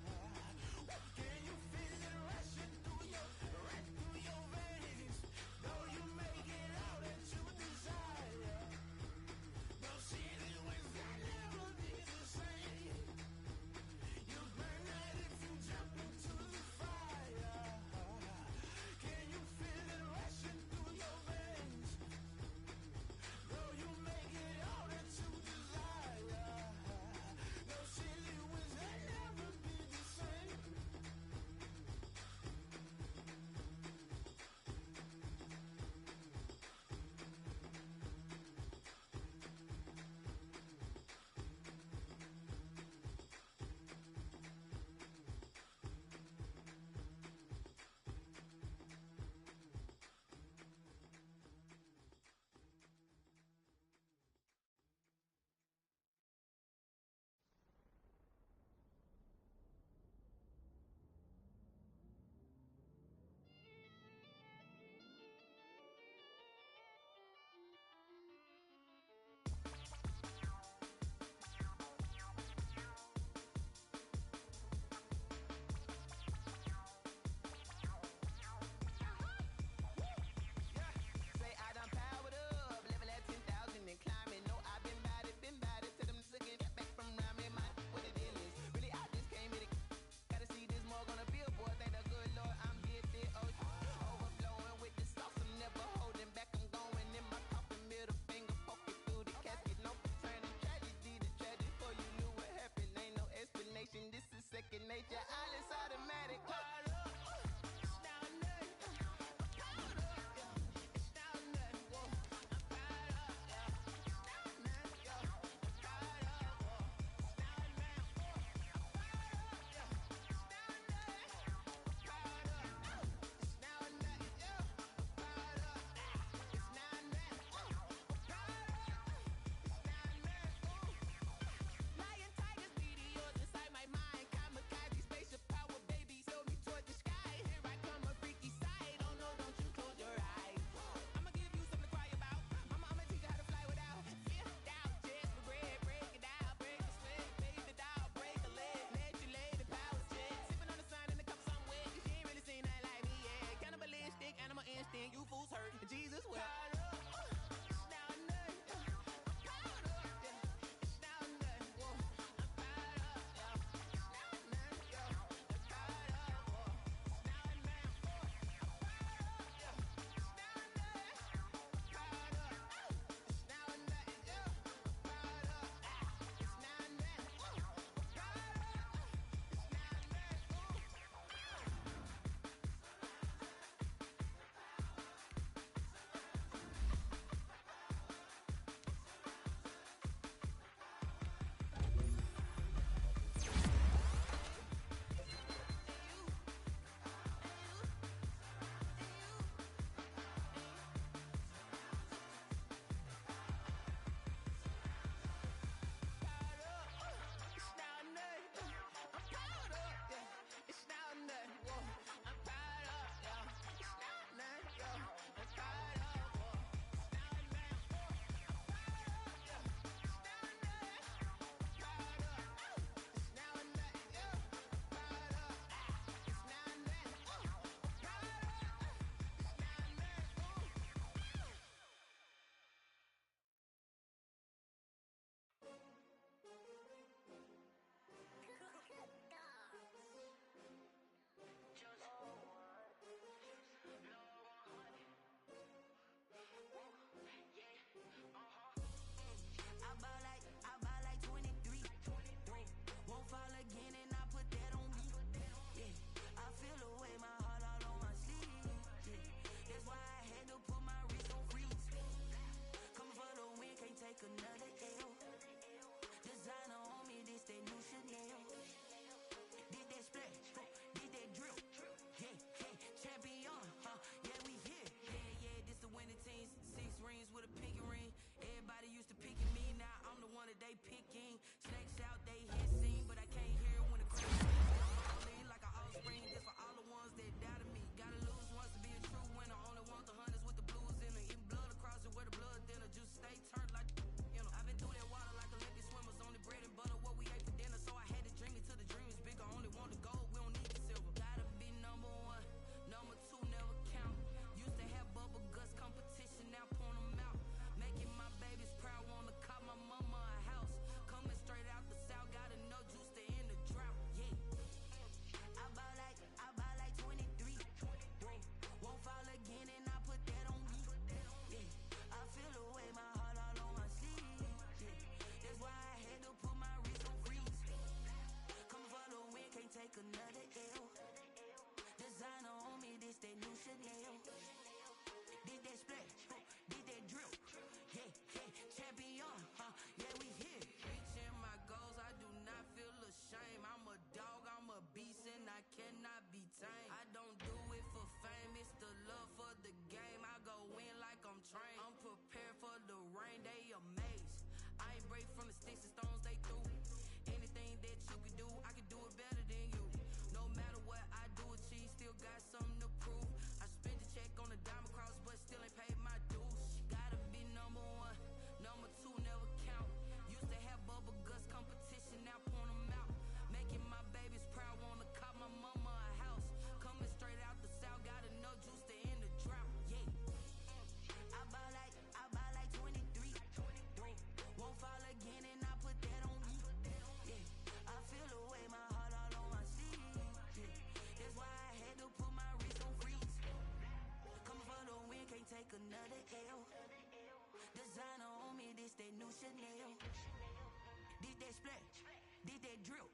did that drip.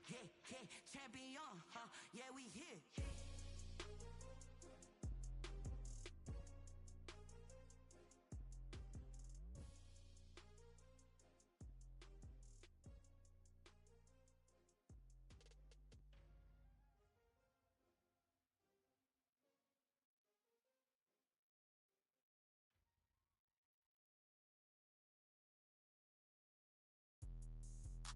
Yeah, yeah, champion, huh? Yeah, we here.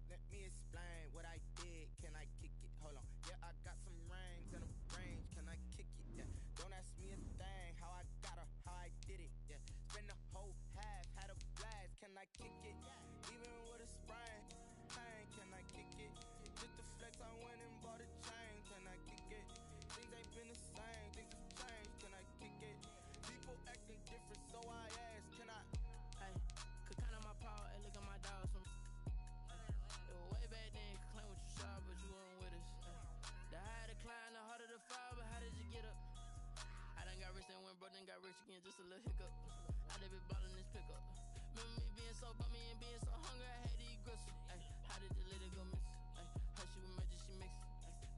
Let me explain what I did. Can I kick it? Hold on. Yeah, I got some rings and a range. Can I kick it? Yeah. Don't ask me a thing. How I got her, how I did it. Yeah. Spend the whole half, had a blast. Can I kick it? Even with a sprain, pain. Can I kick it? Just the flex, I went and bought a chain. Can I kick it? Things ain't been the same. Things have changed. Can I kick it? People acting different, so I asked. Can I? Hey, could count on my paw and look at my dogs from. Way back then, could claim what you saw, but you weren't with us. The higher the climb, the harder the fall, but how did you get up? I done got rich and went broke, then got rich again, just a little hiccup. I done been ballin' this pickup. Remember me being so bummy and being so hungry, I had to eat gristle. Ay, how did the lady go miss? Ay, how she was magic, she mixed.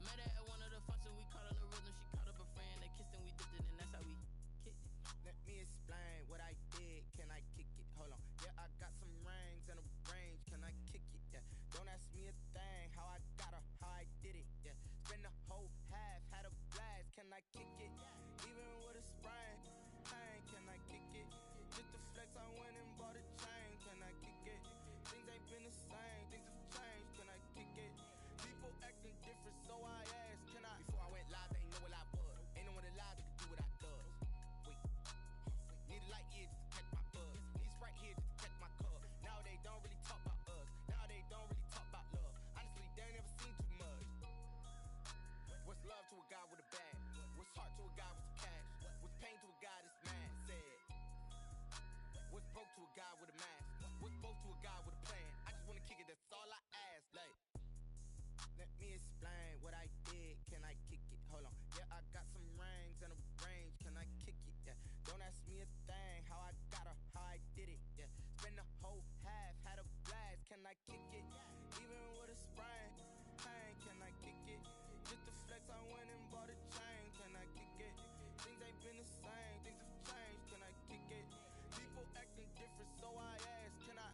Met her at one of the functions, we caught her the rhythm, she caught up a friend, they kissed and we dipped it, and that's how we kicked it. Let me explain what I did. Can I kick it? Hold on. Yeah, I got some rings and a range. Can I kick it? Yeah. Don't ask me a thing. How I got her, how I did it. Yeah. Spend the whole half, had a blast. Can I kick it? Even with a sprain, pain. Can I kick it? Just the flex, I went and bought a chain. Can I kick it? Things ain't been the same. Things have changed. Can I kick it? People acting different, so I asked. Can I? Before I went live, they ain't know what I was. Ain't no one alive that could do what I does. Wait. Need a light here just to catch my buzz. Need Sprite here just to catch my cup. Now they don't really talk about us. Now they don't really talk about love. Honestly, they ain't never seen too much. What's love to a guy with a bag? What's heart to a guy with some cash? What's pain to a guy that's mad? Said. What's broke to a guy with a mask? What's broke to a guy with a plan? I just wanna kick it, that's all I ask. Like, let me explain what I did. Can I kick it? Hold on. Yeah, I got some rings and a range. Can I kick it? Yeah. Don't ask me a thing. How I got her, how I did it. Yeah. Spend the whole half, had a blast. Can I kick it? Even with a sprain, pain. Can I kick it? Just the flex, I went and bought a chain. Can I kick it? Things ain't been the same. Things have changed. Can I kick it? People acting different, so I asked. Can I?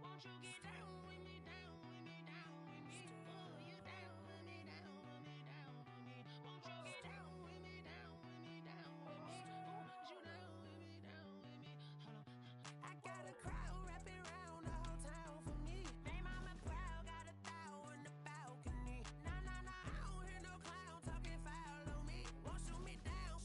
Won't you get down with me, down with me, down with me? Oh, you down with me, down with me, down with me. Won't you get down with me, down with me, down with me? Oh, you down with me, down with me? Hold on. I got a crowd wrapping around the whole town for me. They mama proud, got a thou in the balcony. Nah, nah, nah, I don't hear no clown talking foul on me. Won't shoot me down,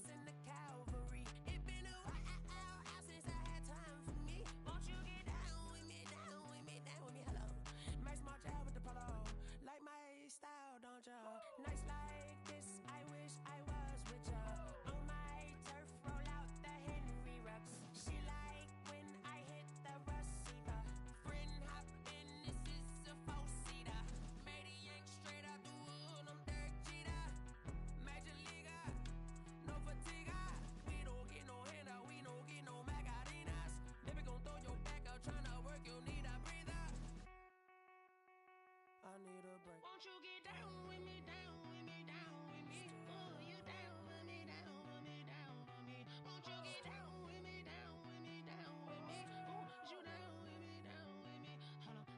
send the cavalry. It been a while since I had time for me. Won't you get down with me, down with me, down with me? Hello. Max March out with the polo. Like my style, don't ya? Nights like this, I wish I was with ya. On my turf, roll out the Henry Rux. She like when I hit the receiver. Friend hop in, this is a four-seater. Made a yank straight out the wood, I'm Derek Jeter. Major leaguer, no fatigue. We don't get no handout, we don't get no Macarinas. Never gon' throw your back out, tryna work, you need a breather. I need a break. Won't you get down with me, down with me, down with me? Oh, you down with me, down with me, down with me? Won't you get down with me, down with me, down with me? Oh, you down with me, down with me? Hold on.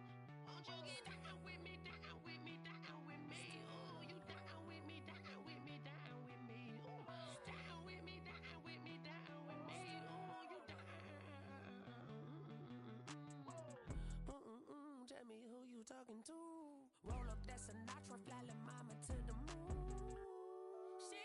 Won't you get down with me, down with me, down with me? Oh, you down with me, down with me, down with me? Oh, down with me, down with me, down with me? Oh, you down. Jamie, who you talking to? Roll up that Sinatra, fly la mama to the moon. She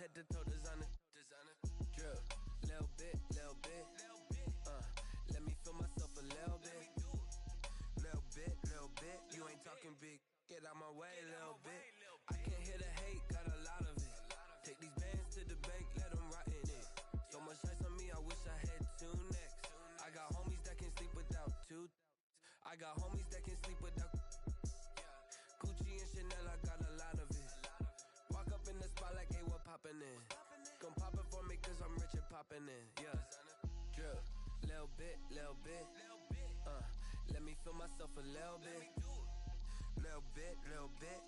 head to toe designer. Drip, little bit. Let me feel myself a little bit. Little bit. You ain't talking big. Get out my way, little bit. I can't hear the hate, got a lot of it. Take these bands to the bank, let them rot in it. So much ice on me, I wish I had 2 necks. I got homies that can sleep without 2. I got homies that can sleep without Gucci and Chanel, I got a lot of it. Walk up in the spot like, hey, what poppin' in? Gon' pop it for me cause I'm rich and poppin' in. Yeah, drip, little bit. Let me feel myself a little bit. Little bit.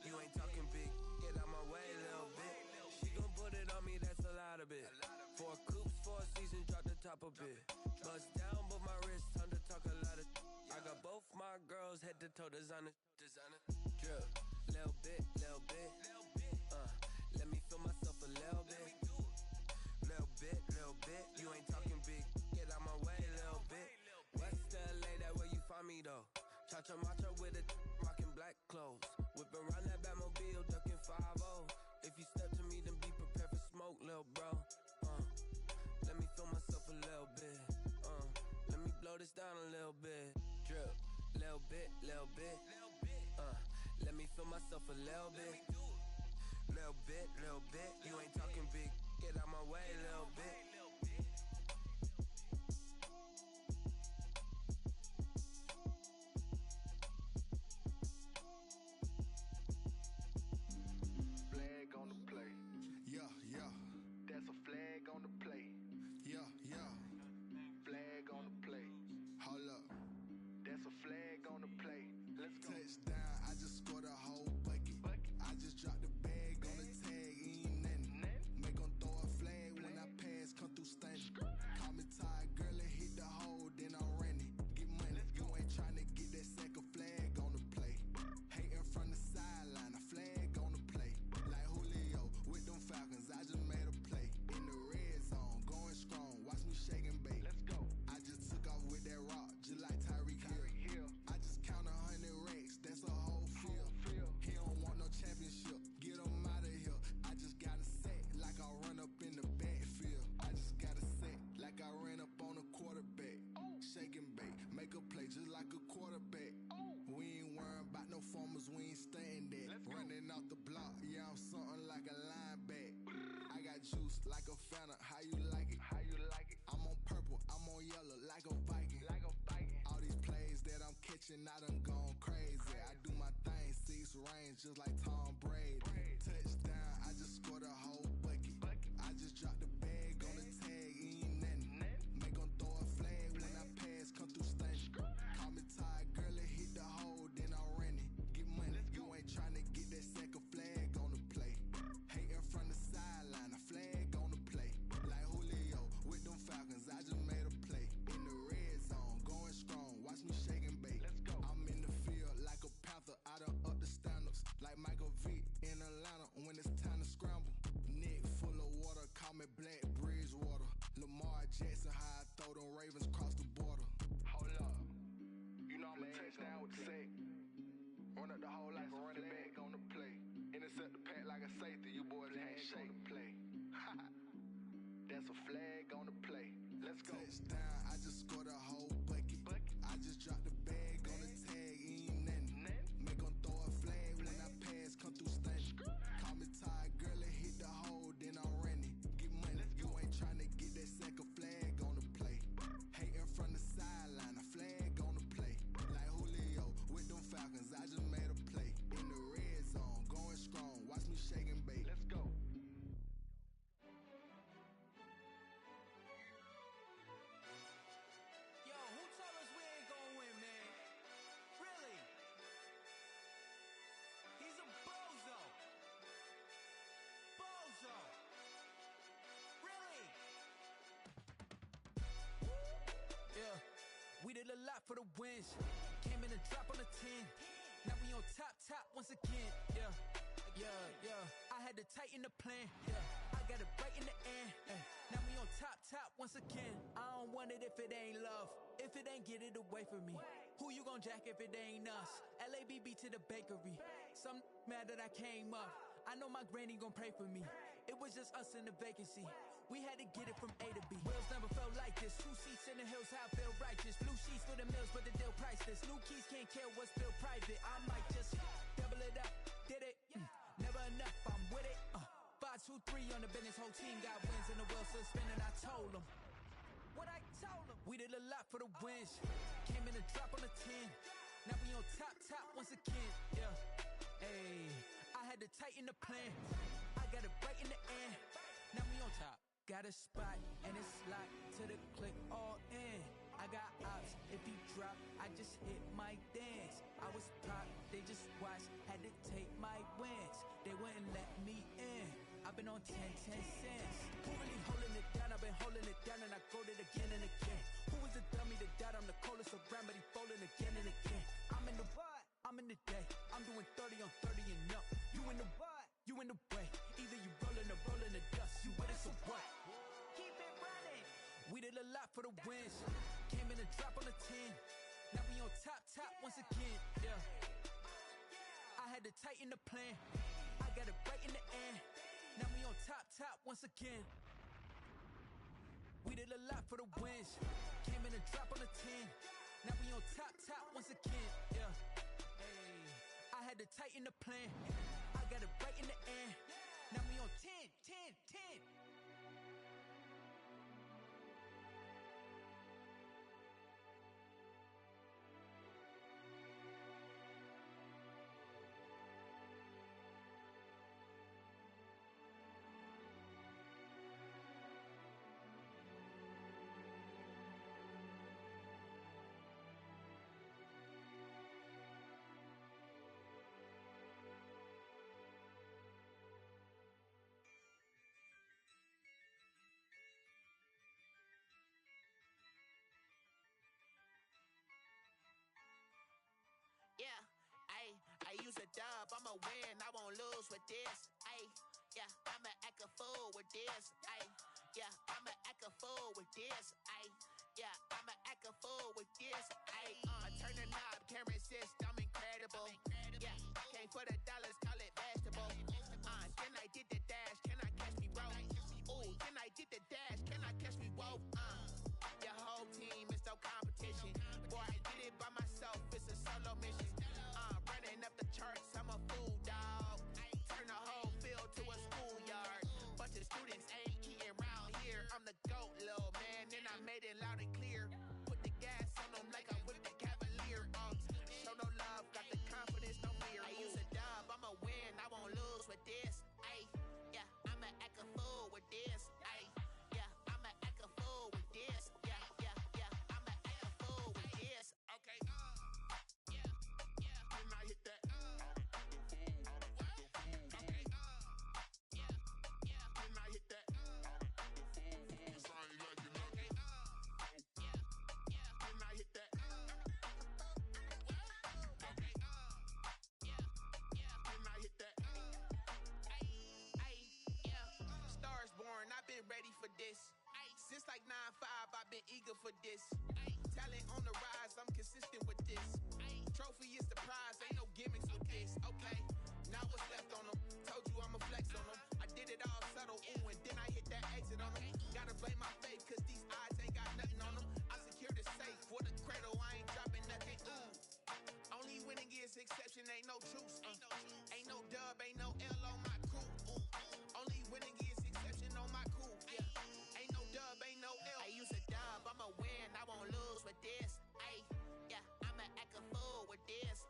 You ain't talking big. Get out my way, little bit. She gon' put it on me, that's a lot of it. 4 coops, 4 seasons, drop the top a bit. Bust down, but my wrist, time to talk a lot of. I got both my girls head to toe designer. Drip, little bit. Let me feel myself a little bit. Little bit. You ain't talking big. Get out my way, little bit. West LA, that where you find me though. Cha-cha macha with it, rockin' black clothes. Whippin' around that Batmobile, duckin' 5-0. If you step to me, then be prepared for smoke, lil' bro. Let me feel myself a little bit. Let me blow this down a little bit. Drip, little bit. Let me feel myself a little bit. Little bit. You ain't talking big. Get out my way, little bit. Flag on the play. Yeah. That's a flag on the play. Yeah. Flag on the play. Hold up. That's a flag on the play. Let's go. Touchdown, I just scored a whole bucket. I just dropped the bag on the tag, ain't nothing. Make 'em throw a flag when I pass, come through stunning. Call me tired, girl, and hit the hole, then I'm running. Get money, you ain't tryna get that second flag on the play. Hating from the sideline, a flag on the play. Like Julio with them Falcons, I just made a play. In the red zone, going strong, watch me shake and bake. Let's go. I just took off with that rock, just like Tyreek Hill. I just count 100 racks, that's a whole field. He don't want no championship, get him out of here. I just got a set, like I run up in the backfield. I just got a set, like I ran up on a quarterback. Shake and bake, make a play just like a quarterback. We ain't worrying about no formers, we ain't staying that. Running off the block, yeah, I'm something like a lineback. I got juice like a Fanta, how you like it? I'm on purple, I'm on yellow, like a Viking. All these plays that I'm catching, I done gone crazy. I do my thing, 6 range, just like Tom Brady. Touchdown, I just scored a whole bucket. I just dropped the bag on the tag, ain't nothing. Make 'em throw a flag when I pass, come through stunning. Call me tired, girl, and hit the hole, then I'm running. Get money, you ain't tryna get that second flag on the play. Hating from the sideline, a flag on the play. Like Julio with them Falcons, I just made a play. In the red zone, going strong, watch me shake and bake. Let's go. I'm in the field like a Panther, I done up the standards. Like Michael Vick in Atlanta when it's time to scramble. Neck full of water, call me Black Bridgewater. Lamar Jackson, how I throw them Ravens cross the border. Hold up. You know I'm a touchdown with the sack. Run up the hole like a running back on the play. Intercept the pack like a safety, you boys handshake the play. That's a flag on the play. Let's go. Touchdown, I just scored a whole bucket. I just dropped the bag on the tag, ain't nothing. Make 'em throw a flag when I pass, come through stunning. Call me tired, girl, and hit the hole, then I'm running. Get money, you ain't tryna get that second flag on the play. Hating from the sideline, a flag on the play. Like Julio with them Falcons, I just made a play. In the red zone, going strong, watch me shake and bake. Let's go. Yo, who told us we ain't gonna win, man? Really? He's a bozo. Really? Yeah, we did a lot for the wins. Came in and drop on the 10. Now we on top once again. Yeah. I had to tighten the plan. Yeah, I got it right in the end. Now we on top once again. I don't want it if it ain't love. If it ain't, get it away from me. Who you gon' jack if it ain't us? LABB to the bakery. Some mad that I came up. I know my granny gon' pray for me. It was just us in the vacancy. We had to get it from A to B. Wheels never felt like this. 2 seats in the hills, how I feel righteous. Blue sheets for the mills, but the deal priceless. New keys can't care what's still private. I might just double it up. Did it? Never enough, I'm with it. 5, 2, 3 on the business. Whole team got wins in the wheel still spinning. I told them what I told them. We did a lot for the wins. Came in a drop on the 10. Now we on top once again. Yeah. Hey, I had to tighten the plan. I got it right in the end. Now we on top. Got a spot and it's locked to the click all in. I got ops, if he drop, I just hit my dance. I was pop, they just watched, had to take my wins. They wouldn't let me in. I've been on 10 cents. Who really holding it down? I've been holding it down and I go it again and again. Who was the dummy that died? I'm the coldest around, but he folding again and again. I'm in the what? I'm in the day. I'm doing 30 on 30 and up. You in the what? You in the way. Either you rolling or rolling the dust. You with us or what? Keep it running. We did a lot for the wins. Came in a drop on the 10. Now we on top once again. Yeah. I had to tighten the plan. I got it right in the end. Now we on top once again. We did a lot for the wins. Came in a drop on the 10. Now we on top once again. Yeah. Hey, I had to tighten the plan. I got it right in the end. Now we on 10. Yeah, I use a dub, I'ma win, I won't lose with this. Yeah, I'ma act a fool with this. Yeah, I'ma act a fool with this. Yeah, I'ma act a fool with this. Turn the knob, can't resist, I'm incredible. Yeah, came for the dollars, call it vegetable. Then I did the dash, can I catch me, bro? Ooh, then I did the dash, can I catch me, whoa? Your whole team is no competition. Boy, I did it by myself, it's a solo mission. Running up the charts, I'm a fool, dog. Turn the whole field to a schoolyard. Bunch of students ain't eating round here. I'm the GOAT, little man, and I made it loud and clear. Put the gas on them like I whipped the Cavalier. Show no love, got the confidence, no fear. I use a dub, I'ma win, I won't lose with this. Yeah, I'ma act a fool with this. Yeah, I'ma act a fool with this. Yeah, I'ma act a fool with this. Okay, When I hit that, okay, when I hit that, it's I ain't like you nothing. When I hit that, okay, when I hit that, Stars born, I've been ready for this. Since like 9-5, I've been eager for this. Talent on the rise, I'm consistent with this. Trophy is the prize, ain't no gimmicks with this. Okay, now what's left on them? Told you I'ma flex on them. I did it all subtle, ooh, and then I hit that exit on them. Gotta blame my faith, cause these odds ain't got nothing on them. I secure the safe, for the cradle, I ain't dropping nothing, ooh. Only winning is exception, ain't no truce. Ain't no dub, ain't no L on my crew. Only winning is exception on my crew. Yeah, ain't no dub, ain't no L. I use a dub, I'ma win, I won't lose with this. Yeah, I'ma act a fool with this.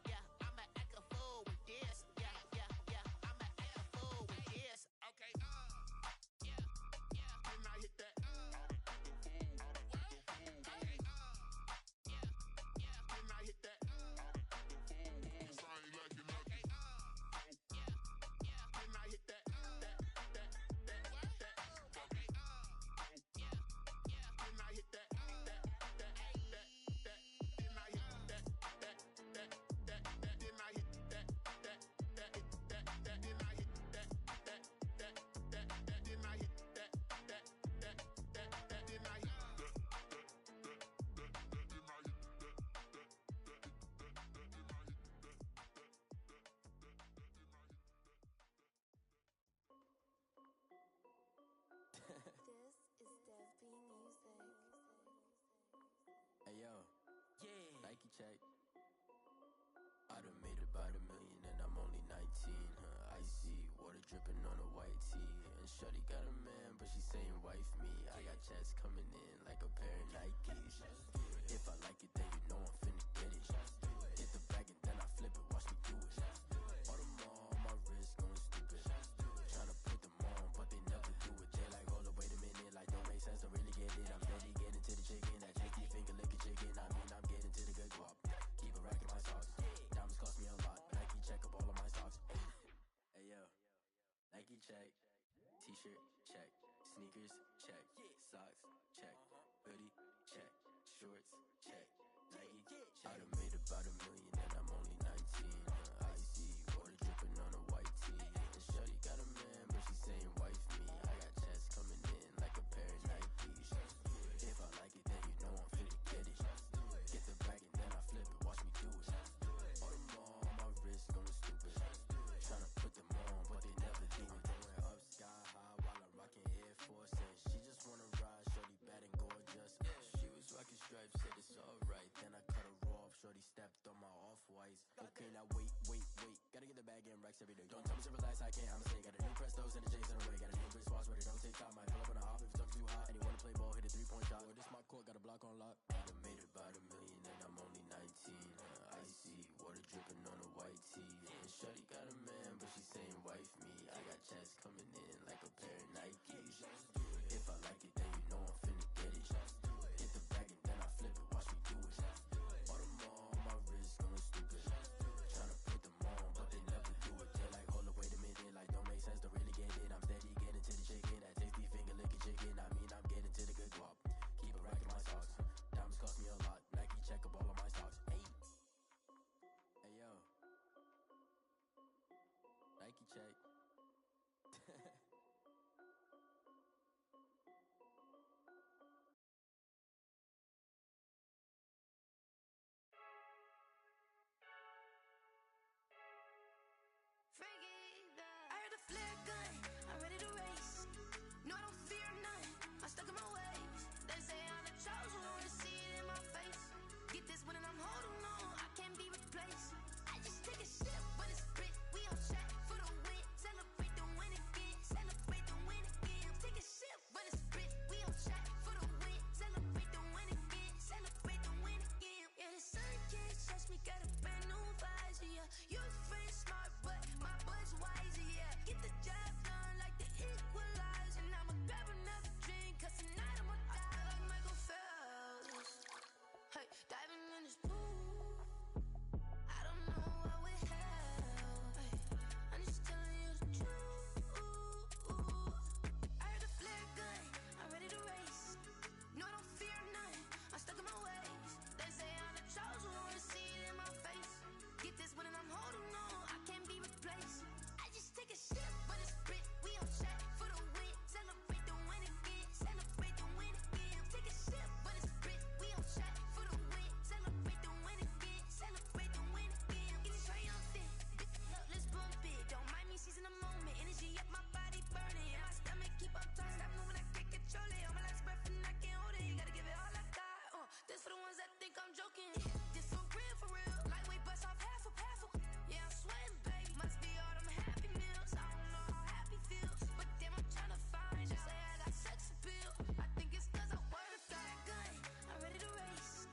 Yeah, I'ma act a fool with this. Yeah, I'ma act a fool with this. okay, when I check. I done made about $1 million and I'm only 19. Icy water dripping on a white tee. And shorty got a man, but she saying wife me. I got checks coming in like a pair of Nikes. If I like it, then you know I'm finna get it. Get the bag and then I flip it, watch me do it. All them on my wrist going stupid. Tryna put them on, but they never do it. They like, hold up, wait a minute, like don't make sense, don't really get it. I'm steady getting to the chicken, that chicky finger licking chicken. I mean, I'm getting to the good guap. Keep a rack in my socks. Diamonds cost me a lot, but Nike check up all of my socks. Hey yo, Nike check, t-shirt check, sneakers check, socks check, hoodie check, shorts check, Nike check. I done made about $1 million and I'm only 19. Icy water dripping on a white tee. And shorty got a man, but she saying wife me. I got checks coming in like a pair of Nikes. If I like it, then you know I'm finna get it. Get the bag and then I flip it, watch me do it. All them on my wrist going stupid. Tryna put them on, but they never do it. Going up sky high while I'm rocking Air Force. And she just wanna ride, shorty bad and gorgeous. She was rocking stripes, said it's alright. Then I cut her off, shorty stepped on my off-whites. Okay, now wait. Gotta get the bag and racks every day. Don't tell me to relax, I can't, I'ma say. Got a new Prestos and the J's in the way. Got a new wrist watch, but it don't take time. Might pull up on a hop if it's talking too hot. And you wanna play ball, hit a 3-point shot. Or this my court, got a block on lock. I done made about $1 million and I'm only 19. Icy water dripping on a white tee. And shorty got a man, but she saying wife me. I got checks coming in like a pair of Nikes. If I like it, then you know I'm finna get it. Get the bag and then I flip it, watch me do it. All them on my wrist going stupid. Tryna put them on, but they never do it. They like, hold up, wait a minute, like don't make sense, don't really get it. I'm steady getting to the chicken, that tasty finger licking chicken. I mean, I'm getting to the good guap. Keep a rack in my socks. Diamonds cost me a lot. Nike check up all of my stocks. Hey yo, Nike check. I heard the flare gun, I'm ready to race. No, I don't fear none, I'm stuck in my ways. They say I'm the chosen one, see it in my face. Get this one and I'm holding on, I can't be replaced. I just take a sip, but it's split, we on track for the win. Celebrate the win again, celebrate the win again. Take a sip, but it's split, we on track for the win. Celebrate the win again, celebrate the win again. Yeah, the sun can't touch me, got a brand new visor, yeah. Your friend smart, but my bud's wiser, yeah. Get the job done like the equalizer. And I'ma grab another drink, cause tonight I'ma die like Michael Phelps. Hey, diving in this pool, I don't know what we have. Hey, I'm just telling you the truth. I heard the flare gun, I'm ready to race. No, I don't fear none, I'm stuck in my ways. They say I'm the chosen one, see it in my face. Get this one and I'm holding on, I can't be replaced. I just take a sip, but it's split, we on track for the win. Celebrate the win again, celebrate the win again. Take a sip, but it's split, we on track for the win. Celebrate the win again, celebrate the win again. Get it triumphant, look, let's bump it. Don't mind me seizing the moment, energy up my body burning. And my stomach keep up tight, stop moving, I can't control it. On my last breath and I can't hold it, you gotta give it all I got. This for the ones that think I'm joking. This for real, lightweight bust off half a. Yeah, I'm sweating, babe, must be all them happy meals. I don't know how happy feels, but damn, I'm tryna find you. Say I got sex appeal, I think it's cause I wear a fat gun. I'm ready to race,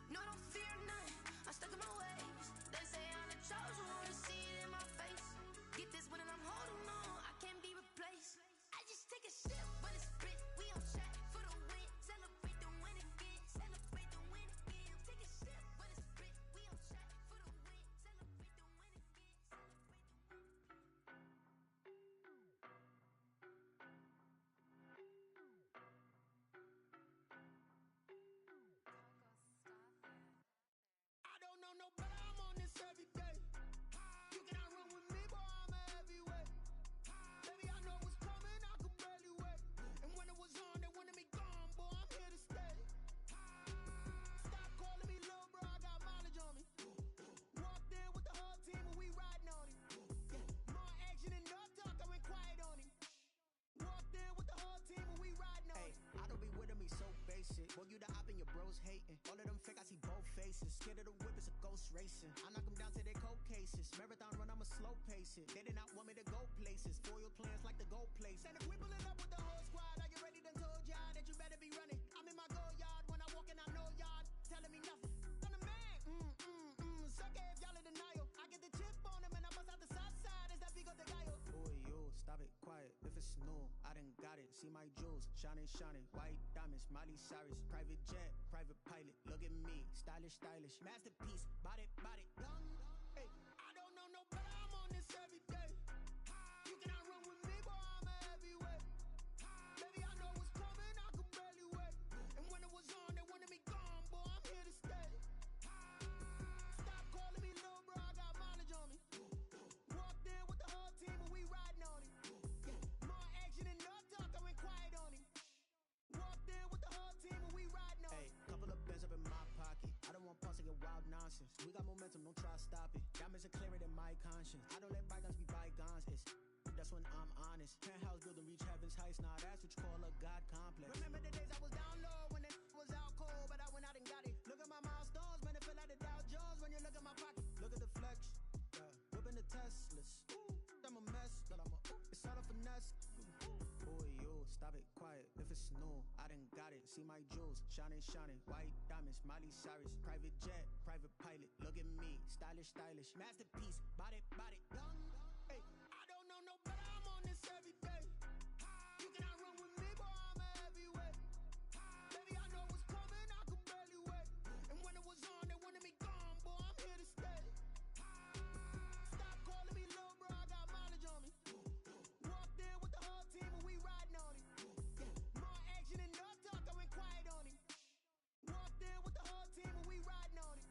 no, I don't fear none, I'm stuck in my ways. They say I'm the chosen one, see it in my face. Get this one and I'm holding on, I can't be replaced. I just take a sip, but it's split, we on track for the win. Celebrate the win again, celebrate the win again. Take a sip, but it's split, we on track for the win. Celebrate the win again, celebrate the win. I don't know no better, I'm on this every day. You cannot run with me, boy, I'm a heavyweight. Baby, I know what's coming, I could barely wait. And when it was on, they wanted me gone, boy, I'm here to stay. Stop calling me little bro, I got mileage on me. Walked in with the whole team and we riding on it. More action and no talk, I went quiet on him. Walked in with the whole team and we riding on it. I don't be with me so basic. Boy, you the op and your bros hating. All of them fake, I see both faces. Scared of the whip racing. I knock them down to their cold cases. Marathon run, I'ma slow pace it. They did not want me to go places. Foil plans like the gold place. And if we pulling up with the whole squad, are you ready? Done told y'all that you better be running. I'm in my go yard. When I walk in, I know y'all telling me nothing. I'm the man. Suck it if y'all in denial. I get the chip on them and I bust out the south side. Is that Vigo de Gallo? Boy, yo, stop it, quiet. If it's new, I done got it. See my jewels, shining, shining. White diamonds, Miley Cyrus. Private jet, private pilot. Look at me, stylish, stylish. Masterpiece, body, body. Young, hey, I don't know no better. I'm on this every day. You cannot run with me, boy, I'm a heavyweight. Baby, I know what's coming, I could barely wait. And when it was on, they wanted me gone, boy, I'm here to stay. Stop calling me little bro, I got mileage on me. Walked in with the whole team and we riding on it. More action and no talk, I went quiet on it. Walked in with the whole team and we riding on it. Hey, couple of bands up in my pocket. I don't want pulse to get wild nonsense. We got momentum, don't try to stop it. Diamonds are clearer than my conscience. I don't let bygones be bygones. That's when I'm honest. Penthouse building, reach heaven's heights. Now that's what you call a God complex. Remember the days I was down low when it was out cold, but I went out and got it. Look at my milestones, man, it feel like the Dow Jones when you look at my pocket. Look at the flex, whipping the Teslas. I'm a mess, but it's all a finesse. Boy, yo, stop it, quiet. If it's new, I done got it. See my jewels, shining, shining. White diamonds, Miley Cyrus. Private jet, private pilot. Look at me, stylish, stylish. Masterpiece, body, body. Young, hey, I don't know no better. I'm on this every day. You cannot run with me, boy, I'm a heavyweight. Baby, I know what's coming, I could barely wait. And when it was on, they wanted me gone, boy, I'm here to stay. Stop calling me little bro, I got mileage on me. Walked in with the whole team and we riding on it. More action and no talk, I went quiet on it. Walked in with the whole team and we riding on it.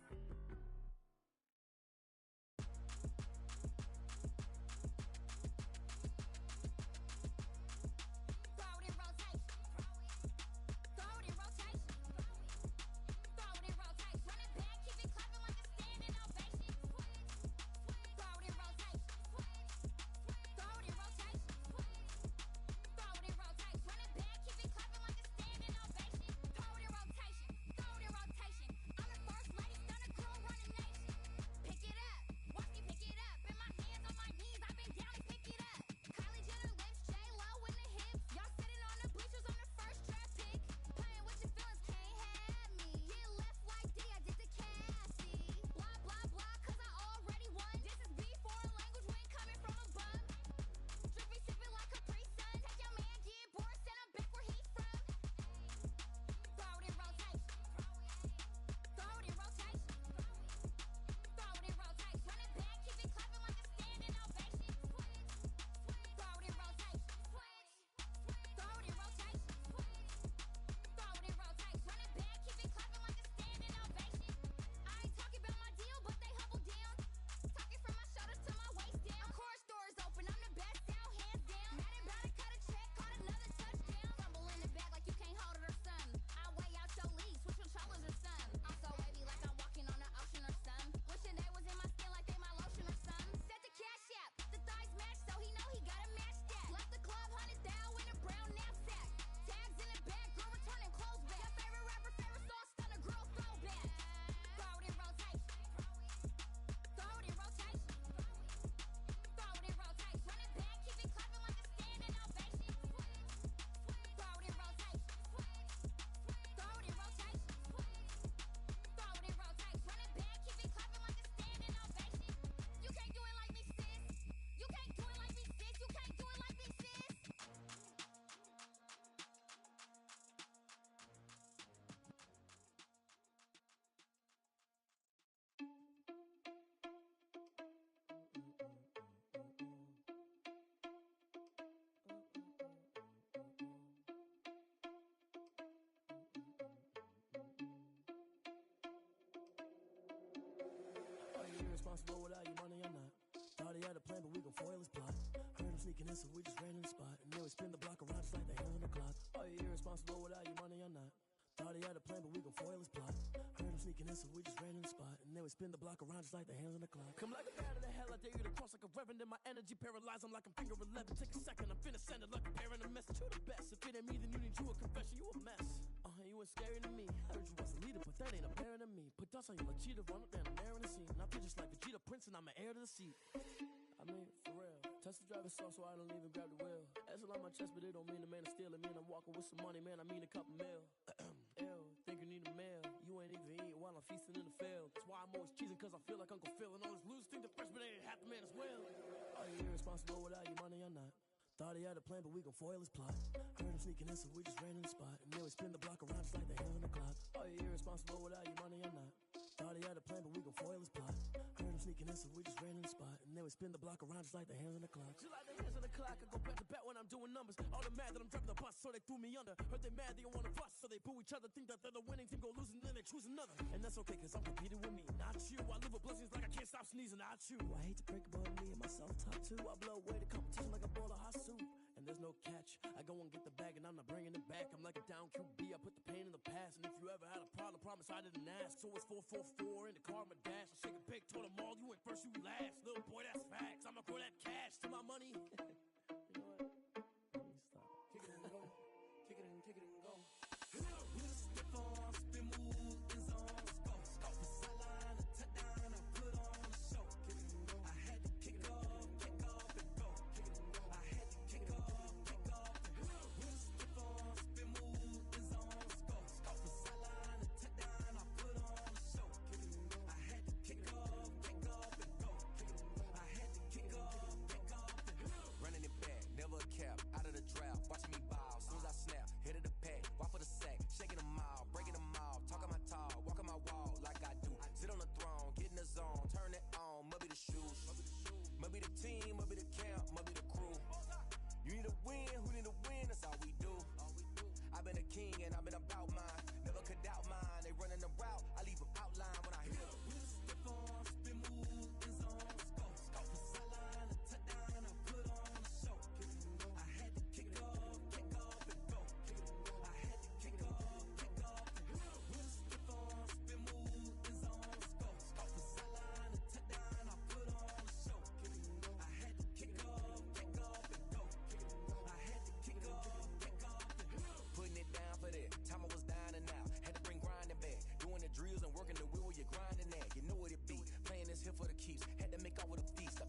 Irresponsible without your money or not. Thought he had a plan, but we gon' foil his plot. Heard him sneaking in, so we just ran in the spot. And then we spin the block around just like the hands on the clock. Are you irresponsible without your money or not? Thought he had a plan, but we gon' foil his plot. Heard him sneaking in, so we just ran in the spot. And then we spin the block around just like the hands on the clock. Come like a bat of the hell, I dare you to cross like a reverend. And my energy paralyzed, I'm like I'm finger 11. Take a second, I'm finna send it like a parent a message to the best. If it ain't me, then you need you a confession, you a mess. You ain't scary to me. Heard you was a leader, but that ain't apparent to me. Put toss on you like cheetah, run up down the air in the scene. I feel just like Vegeta Prince and I'm an heir to the seat. I mean, for real. Touch the driver's soft so I don't even grab the wheel. That's a lot on my chest, but it don't mean the man is stealing. Mean I'm walking with some money, man, I mean a couple mil. Ew, think you need a meal. You ain't even eating while I'm feasting in the field. That's why I'm always cheesing, cause I feel like Uncle Phil. And all those losers think the freshman ain't half the man as well. Are you irresponsible without your money or not? Thought he had a plan, but we gon' foil his plot. Heard him sneaking in, so we just ran in the spot. And then we spin the block around just like the hand on the clock. Are you irresponsible without your money or not? Thought he had a plan, but we gon' foil his plot. Heard him sneaking in, so we just ran in the spot. And then we spin the block around just like the hands on the clock. Just like the hands on the clock, I go back to back when I'm doing numbers. All the mad that I'm driving the bus, so they threw me under. Heard they mad, they don't wanna bust, so they boo each other. Think that they're the winning team, go losing, then they choose another. And that's okay, cause I'm competing with me, not you. I live with blessings like I can't stop sneezing, not you. I hate to break it, but me and myself top two. I blow away the competition like a bowl of hot soup. And there's no catch. I go and get the bag and I'm not bringing it back. I'm like a down QB, I put the pain in the past. And if you ever had a problem, promise I didn't ask. So it's 444 in the car, my dash. I shake a big, told them all, you went first, you last. Little boy, that's facts. I'ma throw that cash to my money. You know what? Let me stop. Kick it and go. Kick it and kick it and go. With a stiff arm, spin move, in zone, go. Off the sideline, a touchdown, I put on a show. I had to kick off and go. I had to kick off and go. With a stiff arm, spin move, in zone, go. Off the sideline, a touchdown, I put on a show. I had to kick off and go. I had to kick off and go. Running it back, never a cap, out of the drought, watching me ball, soon as I snap, hit of the pack, walk for the sack, shaking them all, breaking them all, talking my talk, walking my wall like I do, sit on the throne, get in the zone, turn it on, must be the shoes, must be the team, must be the camp, must be the crew, you need a win, who need a win, that's all we do, I've been a king and I've been about mine, never could doubt mine, they running the route, I leave them outline when I hit them. With a stiff arm, spin move, in zone, go. Off the sideline, a touchdown, I put on a show. I had to kick off and go. I had to kick off and go. With a stiff arm, spin move, in zone, go. Off the sideline, a touchdown, I put on a show. I had to kick off and go. I had to kick off and go. Putting it down for that. Time I was down and out. Had to bring grinding back. Doing the drills and working the wheel where you're grinding at. You know what it be. Playing this here for the keeps. Had to make out with a feast. I